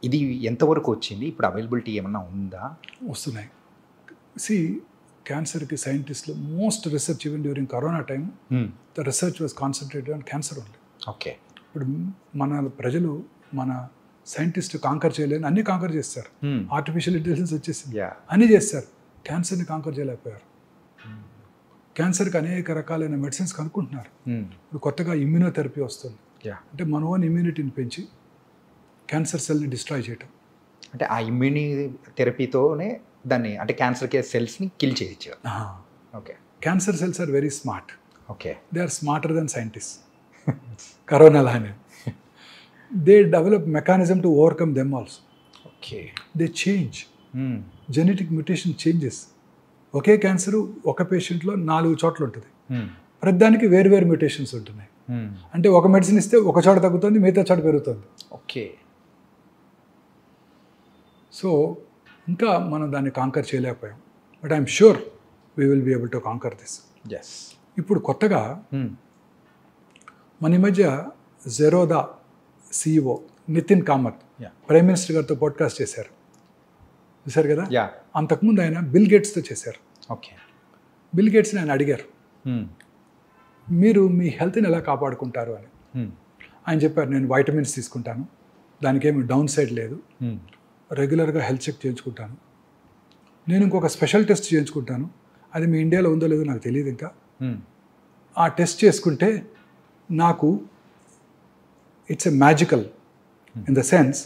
ఇది ఎంతవరకు వచ్చింది? ఇప్పుడు అవైలబిలిటీ ఏమన్నా ఉందా? వస్తున్నాయి. క్యాన్సర్కి సైంటిస్టులు most research even during corona time the research was concentrated on cancer only. Okay. ఇప్పుడు మన ప్రజలు, మన సైంటిస్ట్ కాంకర్ చేయలేని అన్ని కాంకర్ చేస్తారు. ఆర్టిఫిషియల్ ఇంటెలిజెన్స్ వచ్చేసింది, అన్నీ చేస్తారు. క్యాన్సర్ని కాంకర్ చేయలేకపోయారు. క్యాన్సర్కి అనేక రకాలైన మెడిసిన్స్ కనుక్కుంటున్నారు. ఇప్పుడు కొత్తగా ఇమ్యూనోథెరపీ వస్తుంది. అంటే మన ఓన్ ఇమ్యూనిటీని పెంచి క్యాన్సర్ సెల్ని డిస్ట్రాయ్ చేయటం. అంటే ఆ ఇమ్యూని థెరపీతోనే దాన్ని, అంటే క్యాన్సర్ సెల్స్ని కిల్ చేయొచ్చు. Okay. Cancer cells are very smart. Okay. They are smarter than scientist. Corona లానే they develop mechanism to overcome them also. Okay. They change genetic mutation changes. ఒకే క్యాన్సర్ ఒక పేషెంట్లో 4 చోట్ల ఉంటుంది. ప్రతిదానికి వేరు వేరు మ్యూటేషన్స్ ఉంటున్నాయి. అంటే ఒక మెడిసిన్ ఇస్తే ఒక చోట తగ్గుతుంది, మిగతా చోట పెరుగుతుంది. ఓకే. సో ఇంకా మనం దాన్ని కాంకర్ చేయలేకపోయాం. But I'm sure we will be able to conquer this. Yes. ఇప్పుడు కొత్తగా మన ఈ మధ్య Zerodha CEO Nitin Kamath prime minister గారితో పాడ్కాస్ట్ చేశారు, చూశారు కదా. అంతకుముందు ఆయన బిల్ గేట్స్తో చేశారు. ఓకే. బిల్ గేట్స్ని ఆయన అడిగారు, మీరు మీ హెల్త్ని ఎలా కాపాడుకుంటారు అని. ఆయన చెప్పారు, నేను వైటమిన్స్ తీసుకుంటాను, దానికేమి డౌన్ సైడ్ లేదు, రెగ్యులర్గా హెల్త్ చెక్ చేయించుకుంటాను, నేను ఇంకొక స్పెషల్ టెస్ట్ చేయించుకుంటాను, అది మీ ఇండియాలో ఉందో లేదో నాకు తెలియదు ఇంకా. ఆ టెస్ట్ చేసుకుంటే నాకు it's a magical in the sense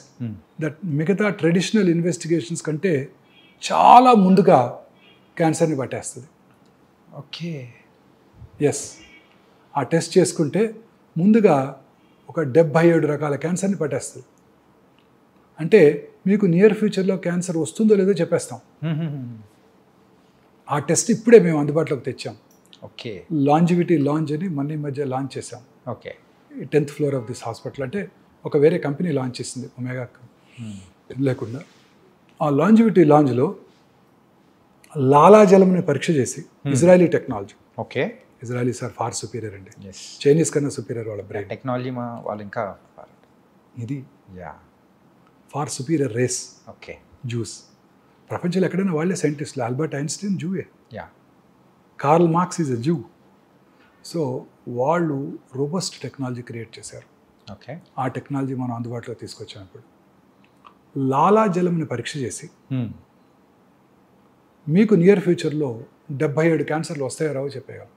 that మిగతా ట్రెడిషనల్ ఇన్వెస్టిగేషన్స్ కంటే చాలా ముందుగా క్యాన్సర్ని పట్టేస్తుంది. ఓకే. ఎస్, ఆ టెస్ట్ చేసుకుంటే ముందుగా ఒక 77 రకాల క్యాన్సర్ని పట్టేస్తుంది. అంటే మీకు నియర్ ఫ్యూచర్లో క్యాన్సర్ వస్తుందో లేదో చెప్పేస్తాం. ఆ టెస్ట్ ఇప్పుడే మేము అందుబాటులోకి తెచ్చాం. ఓకే. లాంజివిటీ లాంచ్ అని మొన్న మధ్య లాంచ్ చేసాం. Okay. 10th floor of this hospital. అంటే ఒక వేరే కంపెనీ లాంచ్ చేసింది, ఒమేగా లేకుండా. ఆ లాంజివిటీ లాంజ్లో లాలాజలంని పరీక్ష చేసి Israeli technology, okay. Israelis are far superior అండి, ఎస్. చైనీస్ కన్నా సుపీరియర్ వాళ్ళ బ్రెయిన్. టెక్నాలజీ వాళ్ళు ఇంకా ఇది yeah. Far superior race okay. Jews. ప్రపంచంలో ఎక్కడైనా వాళ్ళే సైంటిస్టులు. ఆల్బర్ట్ ఐన్స్టీన్ జూయే, yeah. Karl Marx is a Jew. So వాళ్ళు రోబస్ట్ టెక్నాలజీ క్రియేట్ చేశారు. ఓకే. ఆ టెక్నాలజీ మనం అందుబాటులో తీసుకొచ్చాం. ఇప్పుడు లాలాజలంని పరీక్ష చేసి మీకు నియర్ ఫ్యూచర్లో 77 క్యాన్సర్లు వస్తాయో రావో చెప్పేయగలం.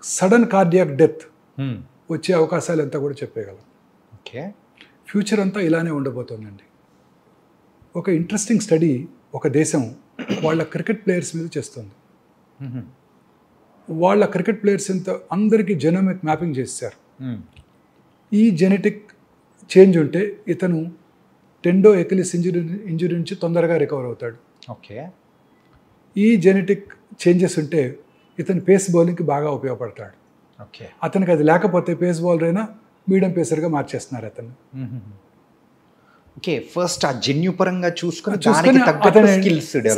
సడన్ కార్డియాక్ డెత్ వచ్చే అవకాశాలు ఎంత కూడా చెప్పేయగలం. ఓకే. ఫ్యూచర్ అంతా ఇలానే ఉండబోతోందండి. ఒక ఇంట్రెస్టింగ్ స్టడీ ఒక దేశం వాళ్ళ క్రికెట్ ప్లేయర్స్ మీద చేస్తుంది. వాళ్ళ క్రికెట్ ప్లేయర్స్ ఎంత అందరికీ జెనోమిక్ మ్యాపింగ్ చేశారు. ఈ జెనెటిక్ చేంజ్ ఉంటే ఇతను టెండో ఎకిలిస్ ఇంజురీ నుంచి తొందరగా రికవర్ అవుతాడు. ఓకే. ఈ జెనెటిక్ చేంజెస్ ఉంటే ఇతను పేస్ బౌలింగ్కి బాగా ఉపయోగపడతాడు. ఓకే. అతనికి అది లేకపోతే పేస్ బౌలర్ అయినా మీడియం పేసర్గా మార్చేస్తున్నారు అతను. ఓకే. ఫస్ట్ ఆ జన్యుపరంగా చూసుకొని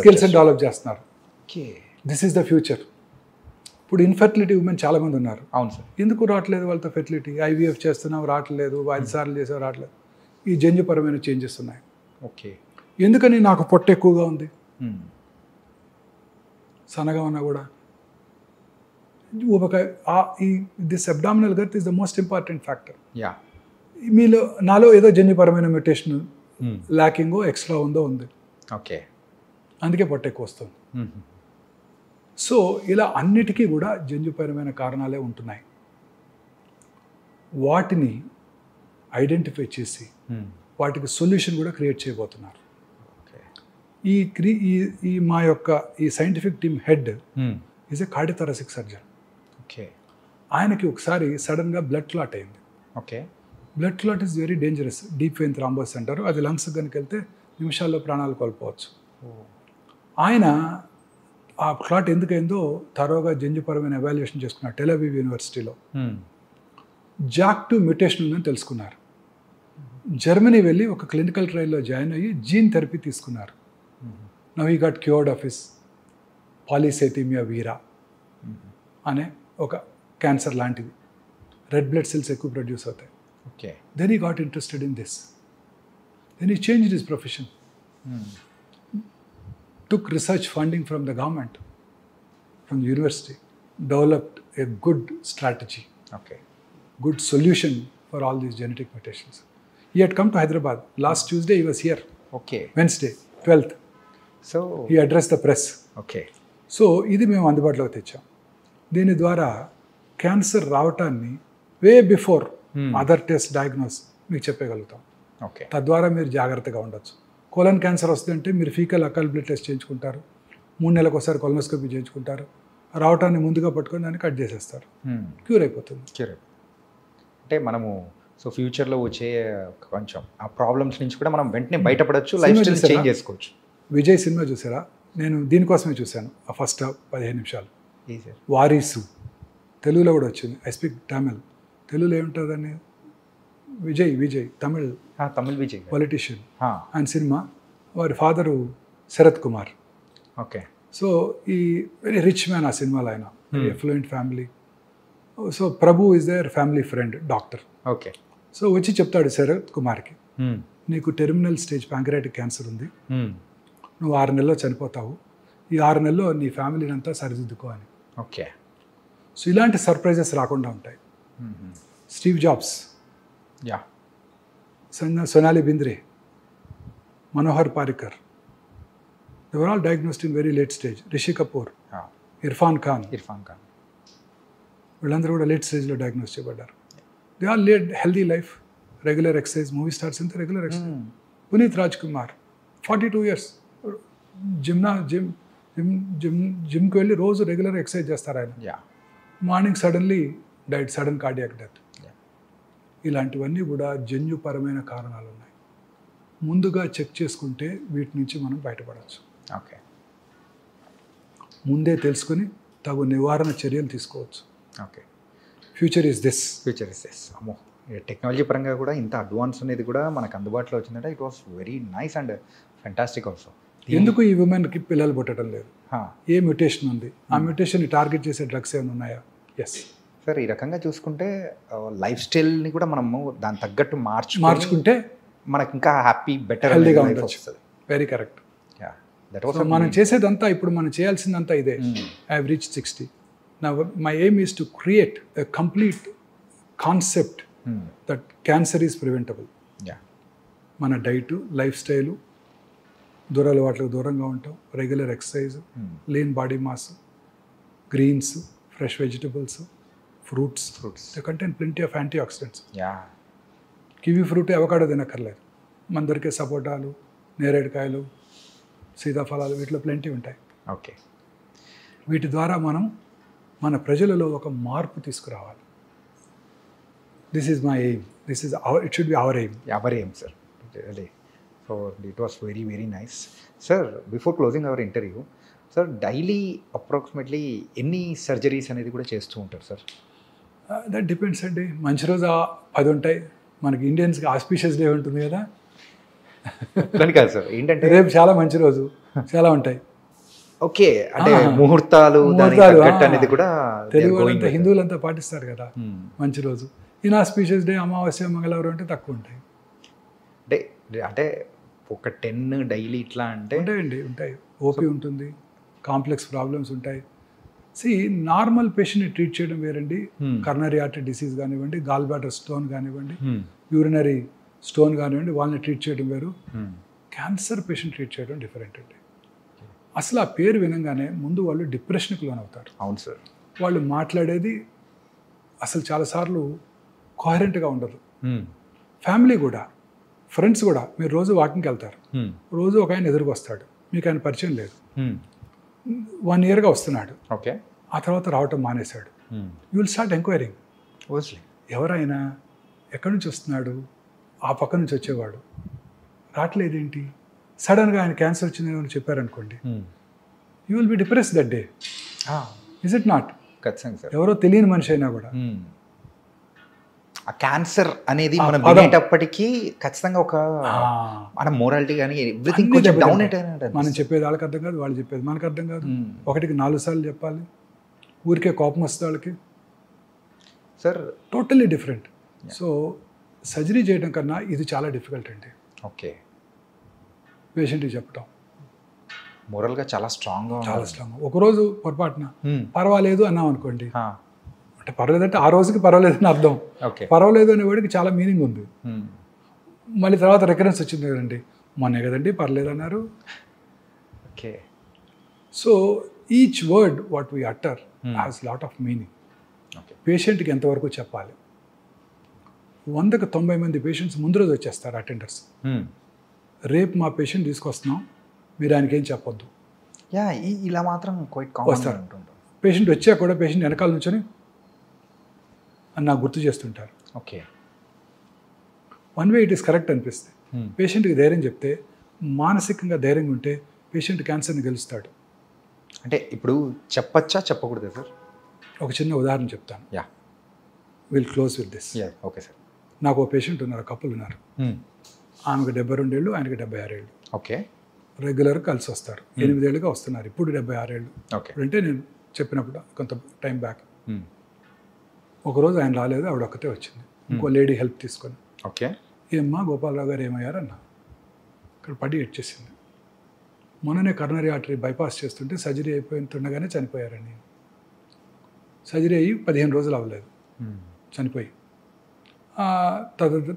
స్కిల్స్ డెవలప్ చేస్తున్నారు. Okay. This is the future. ఇప్పుడు ఇన్ఫెర్టిలిటీ ఉమెన్ చాలామంది ఉన్నారు. అవును సార్. ఎందుకు రావట్లేదు వాళ్ళతో ఫెర్టిలిటీ? IVF చేస్తున్నాం రావట్లేదు, 5 సార్లు చేసావు రావట్లేదు. ఈ జన్యుపరమైన చేంజెస్ ఉన్నాయి. ఓకే. ఎందుకని నాకు పొట్ట ఎక్కువగా ఉంది, సన్నగా ఉన్నా కూడా this abdominal girth is the most important factor. Yeah. మీలో నాలో ఏదో జన్యుపరమైన మ్యూటేషన్ ల్యాకింగో ఎక్స్ట్రా ఉందో ఉంది. ఓకే. అందుకే పొట్ట ఎక్కువ వస్తుంది. సో ఇలా అన్నిటికీ కూడా జన్యుపరమైన కారణాలే ఉంటున్నాయి. వాటిని ఐడెంటిఫై చేసి వాటికి సొల్యూషన్ కూడా క్రియేట్ చేయబోతున్నారు. ఈ మా యొక్క ఈ scientific team head is a cardiothoracic surgeon. Okay. ఆయనకి ఒకసారి సడన్గా బ్లడ్ క్లాట్ అయింది. Okay. Blood clot is very dangerous. Deep vein thrombosis అంటారు. అది లంగ్స్ కనుక వెళ్తే నిమిషాల్లో ప్రాణాలు కోల్పోవచ్చు. ఆయన ఆ క్లాట్ ఎందుకైందో తరోగా జన్యుపరమైన ఎవాల్యుయేషన్ చేసుకున్నారు టెల్ అవీవ్ యూనివర్సిటీలో. JAK2 మ్యూటేషన్ ఉందని తెలుసుకున్నారు. జర్మనీ వెళ్ళి ఒక క్లినికల్ ట్రయల్లో జాయిన్ అయ్యి జీన్ థెరపీ తీసుకున్నారు. Now he got cured of his polycythemia vera అనే ఒక క్యాన్సర్ లాంటిది. రెడ్ బ్లడ్ సెల్స్ ఎక్కువ ప్రొడ్యూస్ అవుతాయి. Okay. Then he got interested in this. Then he changed his profession. Took research funding from the government, from the university, developed a good strategy, okay, good solution for all these genetic mutations. He had come to Hyderabad. Last Tuesday he was here. Okay. Wednesday, 12th. So he addressed the press. Okay. So ఇది మేము అందుబాటులోకి తెచ్చాం. దీని ద్వారా క్యాన్సర్ రావటాన్ని way before other test diagnose మీకు చెప్పగలుగుతాం. ఓకే. తద్వారా మీరు జాగ్రత్తగా ఉండొచ్చు. కోలన్ క్యాన్సర్ వస్తుందంటే మీరు ఫీకల్ అకల్ బ్లడ్ టెస్ట్ చేయించుకుంటారు, 3 నెలలకు ఒకసారి కొలనోస్కోపీ చేయించుకుంటారు, రావటాన్ని ముందుగా పట్టుకొని దాన్ని కట్ చేసేస్తారు, క్యూర్ అయిపోతుంది. క్యూర్ అంటే మనము సో ఫ్యూచర్లో వచ్చే కొంచెం ఆ ప్రాబ్లమ్స్ నుంచి కూడా మనం వెంటనే బయటపడవచ్చు, లైఫ్ స్టైల్ చేంజ్ చేసుకోవచ్చు. విజయ్ సినిమా చూసారా? నేను దీనికోసమే చూశాను. ఆ ఫస్ట్ 15 నిమిషాలు. వారీసు తెలుగులో కూడా వచ్చింది. I speak Tamil. తెలుగులో ఏముంటుందని విజయ్ తమిళ్ విజయ్ పొలిటీషియన్. ఆయన సినిమా వారి father Sarath Kumar. Okay. So ఈ వెరీ రిచ్ మ్యాన్ ఆ సినిమాలో, ఆయన very affluent family. So Prabhu is their family friend, doctor. Okay. So వచ్చి చెప్తాడు శరత్ కుమార్కి, నీకు టెర్మినల్ స్టేజ్ ప్యాంక్రియాటిక్ క్యాన్సర్ ఉంది, నువ్వు 6 నెలల్లో చనిపోతావు, ఈ 6 నెలల్లో నీ ఫ్యామిలీని అంతా సరిదిద్దుకో అని. ఓకే. సో ఇలాంటి సర్ప్రైజెస్ రాకుండా ఉంటాయి. Steve Jobs, Sonali Bendre, Manohar Parrikar, they were all diagnosed in very late stage. Rishi Kapoor, Irrfan Khan వీళ్ళందరూ కూడా లేట్ స్టేజ్లో డయాగ్నోస్ చేయబడ్డారు. They all lead healthy life, regular exercise. Movie stars అంతా regular exercise. Puneeth Raj Kumar 42 years జిమ్కి వెళ్ళి రోజు రెగ్యులర్ ఎక్సర్సైజ్ చేస్తారు ఆయన. Morning suddenly diet, sudden cardiac death. ఇలాంటివన్నీ కూడా జన్యుపరమైన కారణాలు ఉన్నాయి. ముందుగా చెక్ చేసుకుంటే వీటి నుంచి మనం బయటపడవచ్చు. ఓకే. ముందే తెలుసుకొని తగు నివారణ చర్యలు తీసుకోవచ్చు. ఓకే. Future is this. అమ్మో, టెక్నాలజీ పరంగా కూడా ఇంత అడ్వాన్స్ అనేది కూడా మనకు అందుబాటులో వచ్చిందంటే it was very nice and fantastic also. ఎందుకు ఈ ఉమెన్కి పిల్లలు పుట్టడం లేదు, ఏ మ్యూటేషన్ ఉంది, ఆ మ్యూటేషన్ని టార్గెట్ చేసే డ్రగ్స్ ఏమైనా ఉన్నాయా? ఎస్ సార్, ఈ రకంగా చూసుకుంటే లైఫ్ స్టైల్ని కూడా మనము దాని తగ్గట్టు మార్చుకుంటే మనకి ఇంకా హ్యాపీ బెటర్ హెల్దీగా ఉండొచ్చు. Very correct. దట్ వాస్ మనం చేసేదంతా ఇప్పుడు మనం చేయాల్సిందంతా ఇదే. I have reach 60. నా my aim is to create a complete concept that cancer is preventable. మన డైటు, లైఫ్ స్టైలు, దురలవాట్లకు దూరంగా ఉంటాం, regular exercise, lean body mass, greens, fresh vegetables, fruits they contain plenty of antioxidants. Kiwi fruit, avocado తినక్కర్లేదు. మన దొరికే సపోటాలు, నేరేడుకాయలు, సీతాఫలాలు, వీటిలో plenty ఉంటాయి. ఓకే. వీటి ద్వారా మనం మన ప్రజలలో ఒక మార్పు తీసుకురావాలి. This is my aim. This is our, it should be our aim. Our aim sir. So it was very very nice sir. Before closing our interview sir, daily approximately ఎన్ని సర్జరీస్ అనేది కూడా చేస్తూ ఉంటారు సార్? దట్ డిపెండ్స్ అండి. మంచి రోజు 10 ఉంటాయి. మనకి ఇండియన్స్కి ఆస్పీషియస్ డే ఉంటుంది కదా. దాని కాదు సార్, ఏంటంటే రేపు చాలా మంచి రోజు, చాలా ఉంటాయి. ఓకే, అంటే ముహూర్తాలు అనేది కూడా తెలుగు వాళ్ళంతా, హిందువులంతా పాటిస్తారు కదా మంచి రోజు. ఇన్ఆస్పీషియస్ డే, అమావాస్య, మంగళవారం అంటే తక్కువ ఉంటాయి. అంటే ఒక 10 డైలీ ఇట్లా అంటే ఉంటాయి. ఓపీ ఉంటుంది, కాంప్లెక్స్ ప్రాబ్లమ్స్ ఉంటాయి. నార్మల్ పేషెంట్ని ట్రీట్ చేయడం వేరండి. కర్నరీ ఆర్టరీ డిసీజ్ కానివ్వండి, గాల్ బ్లాడర్ స్టోన్ కానివ్వండి, యూరినరీ స్టోన్ కానివ్వండి, వాళ్ళని ట్రీట్ చేయడం వేరు. క్యాన్సర్ పేషెంట్ ట్రీట్ చేయడం డిఫరెంట్ అండి. అసలు ఆ పేరు వినంగానే ముందు వాళ్ళు డిప్రెషన్కి లోనవుతారు. అవును సార్. వాళ్ళు మాట్లాడేది అసలు చాలాసార్లు కోహరెంట్గా ఉండదు. ఫ్యామిలీ కూడా, ఫ్రెండ్స్ కూడా. మీరు రోజు వాకింగ్కి వెళ్తారు, రోజు ఒక ఆయన ఎదురుకు వస్తాడు, మీకు ఆయన పరిచయం లేదు, 1 ఇయర్గా వస్తున్నాడు, ఓకే, ఆ తర్వాత రావటం మానేశాడు. యూ విల్ స్టార్ట్ ఎంక్వైరింగ్, ఎవరైనా ఎక్కడి నుంచి వస్తున్నాడు, ఆ పక్క నుంచి వచ్చేవాడు రావట్లేదేంటి, సడన్గా ఆయన క్యాన్సర్ వచ్చిందని చెప్పారనుకోండి, you will be depress that day. Is it not? ఖచ్చితంగా సార్. ఎవరో తెలియని మనిషి అయినా కూడా ఆ క్యాన్సర్ అనేది మనం వినేటప్పటికీ ఖచ్చితంగా ఒక మన మోరాలిటీ కానీ ఎవ్రీథింగ్ కొంచెం డౌన్ అయిపోయినట్టు. మనం చెప్పేది వాళ్ళకి అర్థం కాదు, వాళ్ళు చెప్పేది మనకు అర్థం కాదు. ఒకటికి 4 సార్లు చెప్పాలి. ఊరికే కోపం వస్తే వాళ్ళకి sir, totally different. So surgery చేయడం కన్నా ఇది చాలా డిఫికల్ట్ అండి. ఓకే. పేషెంట్కి చెప్పటం మోరల్గా చాలా స్ట్రాంగ్. ఒకరోజు పొరపాటున పర్వాలేదు అన్నాం అనుకోండి, అంటే పర్వాలేదంటే ఆ రోజుకి పర్వాలేదని అర్థం. పర్వాలేదు అనేవాడికి చాలా మీనింగ్ ఉంది. మళ్ళీ తర్వాత రికరెన్స్ వచ్చింది కదండి, మొన్నే కదండి పర్లేదు అన్నారు. Okay. So each word what we utter has lot of meaning. పేషెంట్కి ఎంతవరకు చెప్పాలి? 100కి 90 మంది పేషెంట్స్ ముందు రోజు వచ్చేస్తారు అటెండర్స్. రేపు మా పేషెంట్ తీసుకొస్తున్నాం, మీరు ఆయనకి ఏం చెప్పొద్దు. ఇలా మాత్రం వస్తారు. పేషెంట్ వచ్చాక కూడా పేషెంట్ వెనకాల నుంచొని అని నాకు గుర్తు చేస్తుంటారు. Okay. One way it is correct అనిపిస్తుంది. పేషెంట్కి ధైర్యం చెప్తే, మానసికంగా ధైర్యంగా ఉంటే పేషెంట్ క్యాన్సర్ని గెలుస్తాడు. అంటే ఇప్పుడు చెప్పచ్చా చెప్పకూడదు సార్? ఒక చిన్న ఉదాహరణ చెప్తాను. Will close with this. Okay sir. నాకు ఒక పేషెంట్ ఉన్నారు, కపుల్ ఉన్నారు. ఆమెకు 72 ఏళ్ళు, ఆయనకి 76 ఏళ్ళు. ఓకే. రెగ్యులర్గా కలిసి వస్తారు. 8 ఏళ్ళుగా వస్తున్నారు. ఇప్పుడు 76 ఏళ్ళు. ఓకే. అంటే నేను చెప్పినప్పుడు కొంత టైం బ్యాక్. ఒకరోజు ఆయన రాలేదు, ఆవిడ ఒక్కతే వచ్చింది, ఇంకో లేడీ హెల్ప్ తీసుకొని. ఓకే. ఏమ్మా గోపాలరావు గారు ఏమయ్యారన్న, ఇక్కడ పడి ఎడ్చేసింది. మొన్ననే కర్నరీ ఆర్టరీ బైపాస్ చేస్తుంటే సర్జరీ అయిపోతుండగానే చనిపోయారండి. సర్జరీ అయ్యి 15 రోజులు అవ్వలేదు, చనిపోయి.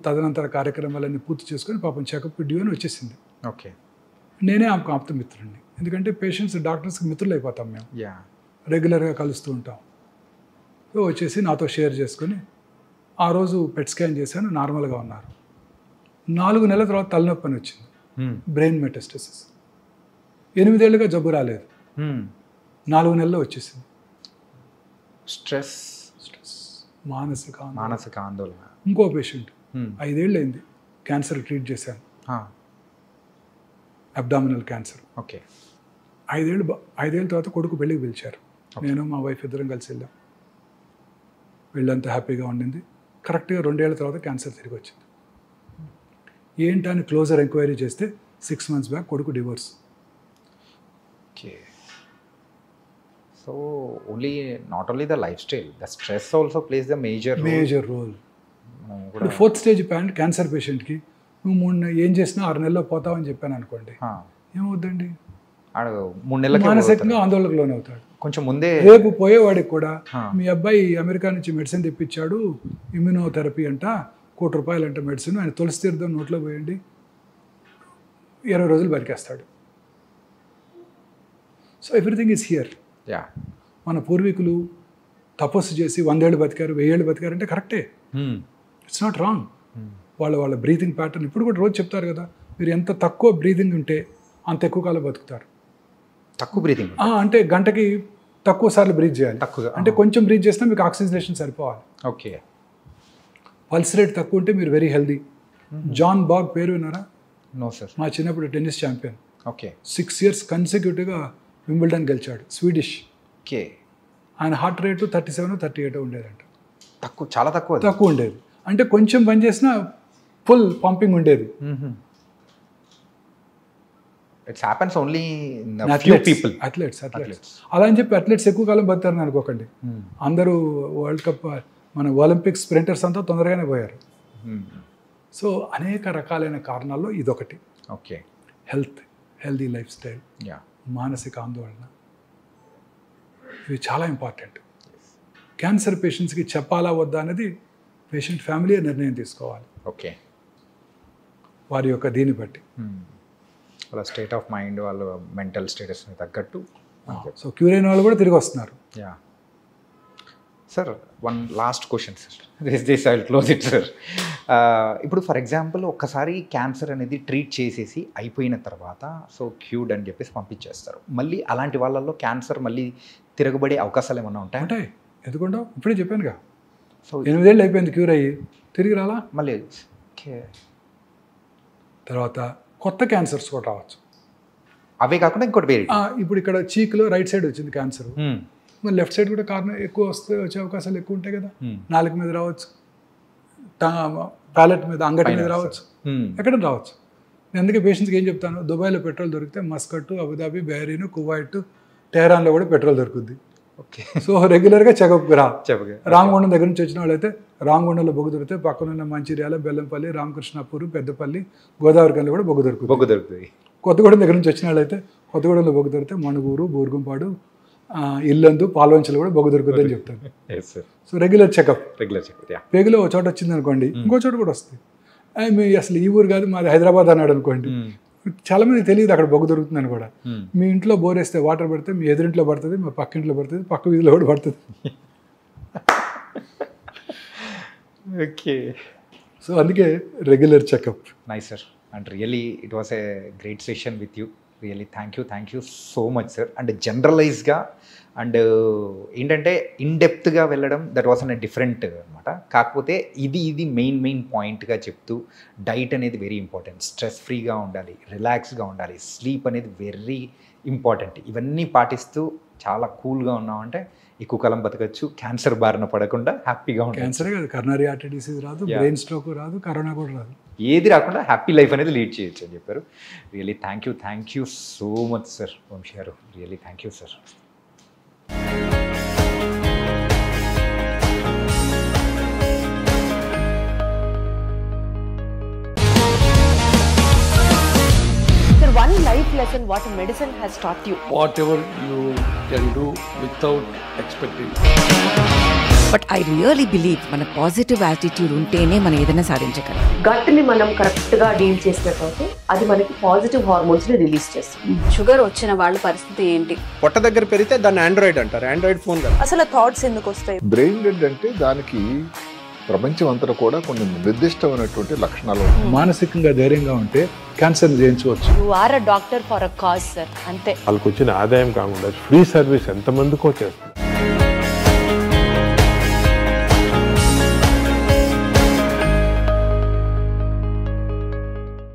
తదనంతర కార్యక్రమాలన్నీ పూర్తి చేసుకొని పాపం చెకప్ డ్యూ అని వచ్చేసింది. ఓకే. నేనే ఆమెకు ఆప్త మిత్రుడిని, ఎందుకంటే పేషెంట్స్ డాక్టర్స్కి మిత్రులు అయిపోతాం మేము, రెగ్యులర్గా కలుస్తూ ఉంటాం. సో వచ్చేసి నాతో షేర్ చేసుకొని, ఆ రోజు పెట్ స్కాన్ చేశాను, నార్మల్గా ఉన్నారు. 4 నెలల తర్వాత తలనొప్పి అని వచ్చింది, బ్రెయిన్ మెటాస్టసిస్. 8 ఏళ్ళుగా జబ్బు రాలేదు, 4 నెలల్లో వచ్చేసింది. స్ట్రెస్, మానసిక ఆందోళన. ఇంకో పేషెంట్ 5 ఏళ్ళు అయింది, క్యాన్సర్ ట్రీట్ చేశాను, అబ్డామినల్ క్యాన్సర్. ఓకే. 5 ఏళ్ళ తర్వాత కొడుకు పెళ్ళికి పిలిచారు. నేను మా వైఫ్ ఇద్దరం కలిసి వెళ్ళాం. వీళ్ళంతా హ్యాపీగా ఉండింది. కరెక్ట్గా 2 ఏళ్ళ తర్వాత క్యాన్సర్ తిరిగి వచ్చింది. ఏంటని క్లోజర్ ఎంక్వైరీ చేస్తే 6 months బ్యాక్ కొడుకు divorce. Okay. So not only the life style, the stress also plays the major role. ఇప్పుడు 4th స్టేజ్ క్యాన్సర్ పేషెంట్కి నువ్వు ఏం చేసినా 6 నెలల్లో పోతావని చెప్పాను అనుకోండి, ఏమవుద్దండి, 3 నెలలకి మానసికంగా ఆందోళనకు లోనవుతాడు. కొంచెం ముందే రేపు పోయేవాడికి కూడా మీ అబ్బాయి అమెరికా నుంచి మెడిసిన్ తెప్పించాడు, ఇమ్యూనోథెరపీ అంట, ₹1,00,00,000 అంట మెడిసిన్, ఆయన తులసి తీర్థం నోట్లో పోయండి 20 రోజులు బతికేస్తాడు. So everything is here. మన పూర్వీకులు తపస్సు చేసి 100 ఏళ్ళు బతికారు, 1000 ఏళ్ళు బతికారు అంటే కరెక్టే, ఇట్స్ నాట్ రాంగ్. వాళ్ళ బ్రీతింగ్ ప్యాటర్న్ ఇప్పుడు కూడా రోజు చెప్తారు కదా, మీరు ఎంత తక్కువ బ్రీతింగ్ ఉంటే అంత ఎక్కువ కాలం బతుకుతారు. తక్కువ బ్రీతింగ్ అంటే గంటకి తక్కువ సార్లు బ్రీత్ చేయాలి, తక్కువగా అంటే కొంచెం బ్రీత్ చేసినా మీకు ఆక్సిజనేషన్ సరిపోవాలి. ఓకే. పల్స్ రేట్ తక్కువ ఉంటే మీరు వెరీ హెల్దీ. జాన్ బాగ్ పేరు విన్నారా? No sir. మా చిన్నప్పుడు టెన్నిస్ ఛాంపియన్, ఓకే. 6 years కన్సిక్యూటివ్గా వింబుల్డన్ గెలిచాడు, స్వీడిష్. ఓకే. ఆయన హార్ట్ రేటు 37, 38 ఉండేదంట. తక్కువ, చాలా తక్కువ ఉండేది. అంటే కొంచెం పని చేసినా ఫుల్ పంపింగ్ ఉండేది. It's happens only in few people. Athletes అలా అని చెప్పి అథ్లెట్స్ ఎక్కువ కాలం బతారని అనుకోకండి. అందరూ వరల్డ్ కప్ మన ఒలింపిక్స్ స్ప్రింటర్స్ అంతా తొందరగానే పోయారు. సో అనేక రకాలైన కారణాల్లో ఇదొకటి. ఓకే. హెల్దీ లైఫ్ స్టైల్, మానసిక ఆందోళన, ఇవి చాలా ఇంపార్టెంట్. క్యాన్సర్ పేషెంట్స్కి చెప్పాలా వద్దా అనేది పేషెంట్ ఫ్యామిలీ నిర్ణయం తీసుకోవాలి. ఓకే. వారి యొక్క దీన్ని బట్టి, వాళ్ళ స్టేట్ ఆఫ్ మైండ్, వాళ్ళ మెంటల్ స్టేటస్ని తగ్గట్టు. సో క్యూర్ అయిన వాళ్ళు కూడా తిరిగి వస్తున్నారు. Sir, one last question sir, this I will close it sir. ఇప్పుడు ఫర్ ఎగ్జాంపుల్ ఒక్కసారి క్యాన్సర్ అనేది ట్రీట్ చేసేసి అయిపోయిన తర్వాత సో క్యూర్డ్ అని చెప్పేసి పంపించేస్తారు. మళ్ళీ అలాంటి వాళ్ళల్లో క్యాన్సర్ మళ్ళీ తిరగబడే అవకాశాలు ఏమన్నా ఉంటాయి? ఉంటాయి, ఎందుకుంటావు? ఇప్పుడే చెప్పానుగా, సో 8 ఏళ్ళు అయిపోయింది క్యూర్ అయ్యి, తిరిగి రాలా మళ్ళీ. తర్వాత కొత్త క్యాన్సర్స్ కూడా రావచ్చు. అవే కాకుండా ఇంకోటి వేరే, ఇప్పుడు ఇక్కడ చీక్లో రైట్ సైడ్ వచ్చింది క్యాన్సర్, మరి లెఫ్ట్ సైడ్ కూడా కారణం ఎక్కువ వచ్చే అవకాశాలు ఎక్కువ ఉంటాయి కదా. నాలుక మీద రావచ్చు, ప్యాలెట్ మీద, అంగటి మీద రావచ్చు, ఎక్కడ రావచ్చు. నేను అందుకే పేషెంట్స్కి ఏం చెప్తాను, దుబాయ్లో పెట్రోల్ దొరికితే మస్కట్, అబుదాబి, బహ్రెయిన్, కువైట్, టెహరాన్లో కూడా పెట్రోల్ దొరుకుద్ది. ఓకే. సో రెగ్యులర్గా చెకప్కి రా. రామగుండం దగ్గర నుంచి వచ్చిన వాళ్ళైతే రామగుండంలో బొగ్గు దొరికితే పక్కనున్న మంచిర్యాల, బెల్లంపల్లి, రామకృష్ణాపూర్, పెద్దపల్లి, గోదావరికంలో కూడా బొగ్గు దొరుకుతుంది. కొత్తగూడెం దగ్గర నుంచి వచ్చిన వాళ్ళైతే కొత్తగూడెంలో బొగ్గు దొరికితే మణుగూరు, బూర్గుంపాడు, ఇల్లందు, పాల్వంచలు కూడా బొగ్గు దొరుకుతుంది అని చెప్తాను. So regular checkup. పేగులో ఒక చోట వచ్చింది అనుకోండి, ఇంకో చోట కూడా వస్తుంది. మీ అసలు ఈ ఊరు కాదు, మాది హైదరాబాద్ అన్నాడు అనుకోండి, చాలా మంది తెలియదు అక్కడ బొగ్గు దొరుకుతుందని కూడా. మీ ఇంట్లో బోర్ వేస్తే వాటర్ పడితే మీ ఎదురింట్లో పడుతుంది, మా పక్క ఇంట్లో పడుతుంది, పక్క వీధిలో కూడా పడుతుంది. ఓకే. సో అందుకే regular checkup. Nice sir, and really it was a great session with you. Really thank you so much sir. And జనరలైజ్గా అండ్ ఏంటంటే ఇన్డెప్త్గా వెళ్ళడం, దట్ వాస్ అన్ డిఫరెంట్ అనమాట. కాకపోతే ఇది మెయిన్ పాయింట్గా చెప్తూ, డైట్ అనేది వెరీ ఇంపార్టెంట్, స్ట్రెస్ ఫ్రీగా ఉండాలి, రిలాక్స్గా ఉండాలి, స్లీప్ అనేది వెరీ ఇంపార్టెంట్. ఇవన్నీ పాటిస్తూ చాలా కూల్గా ఉన్నామంటే ఎక్కువ కాలం బతకచ్చు, క్యాన్సర్ బారిన పడకుండా హ్యాపీగా ఉంటాం. క్యాన్సర్ కాదు, కరోనరీ ఆర్టరీ డిసీజ్ రాదు, బ్రెయిన్ స్ట్రోక్ రాదు, కరోనా కూడా రాదు, ఏది రాకుండా హ్యాపీ లైఫ్ అనేది లీడ్ చేయొచ్చు అని చెప్పారు. Really thank you so much sir Vamshi గారు. Really thank you sir. One life lesson what medicine has taught you. Whatever you can do without expecting. But I really believe మన positive attitude ఉంటేనే మనం ఏదైనా సాధించగలం. Gut ని మనం correct గా deal చేసినట్లయితే అది మనకి పాజిటివ్ హార్మోన్స్ ని రిలీజ్ చేస్తుంది. షుగర్ వచ్చిన వాళ్ళ పరిస్థితి ఏంటి? పొట్ట దగ్గర పెరిగితే దాన్ని ఆండ్రాయిడ్ అంటారు, ఆండ్రాయిడ్ ఫోన్ కదా. అసలు థాట్స్ ఎందుకు వస్తాయి? బ్రెయిన్ డెడ్ అంటే దానికి ప్రపంచం అంతా కూడా కొన్ని నిర్దిష్టమైనటువంటి లక్షణాలు. మానసికంగా ధైర్యంగా ఉంటే క్యాన్సర్ జయించవచ్చు. You are a doctor for a cause sir, అంతే. వాళ్ళకి వచ్చిన ఆదాయం కాకుండా ఫ్రీ సర్వీస్ ఎంతమందికో చేస్తారు.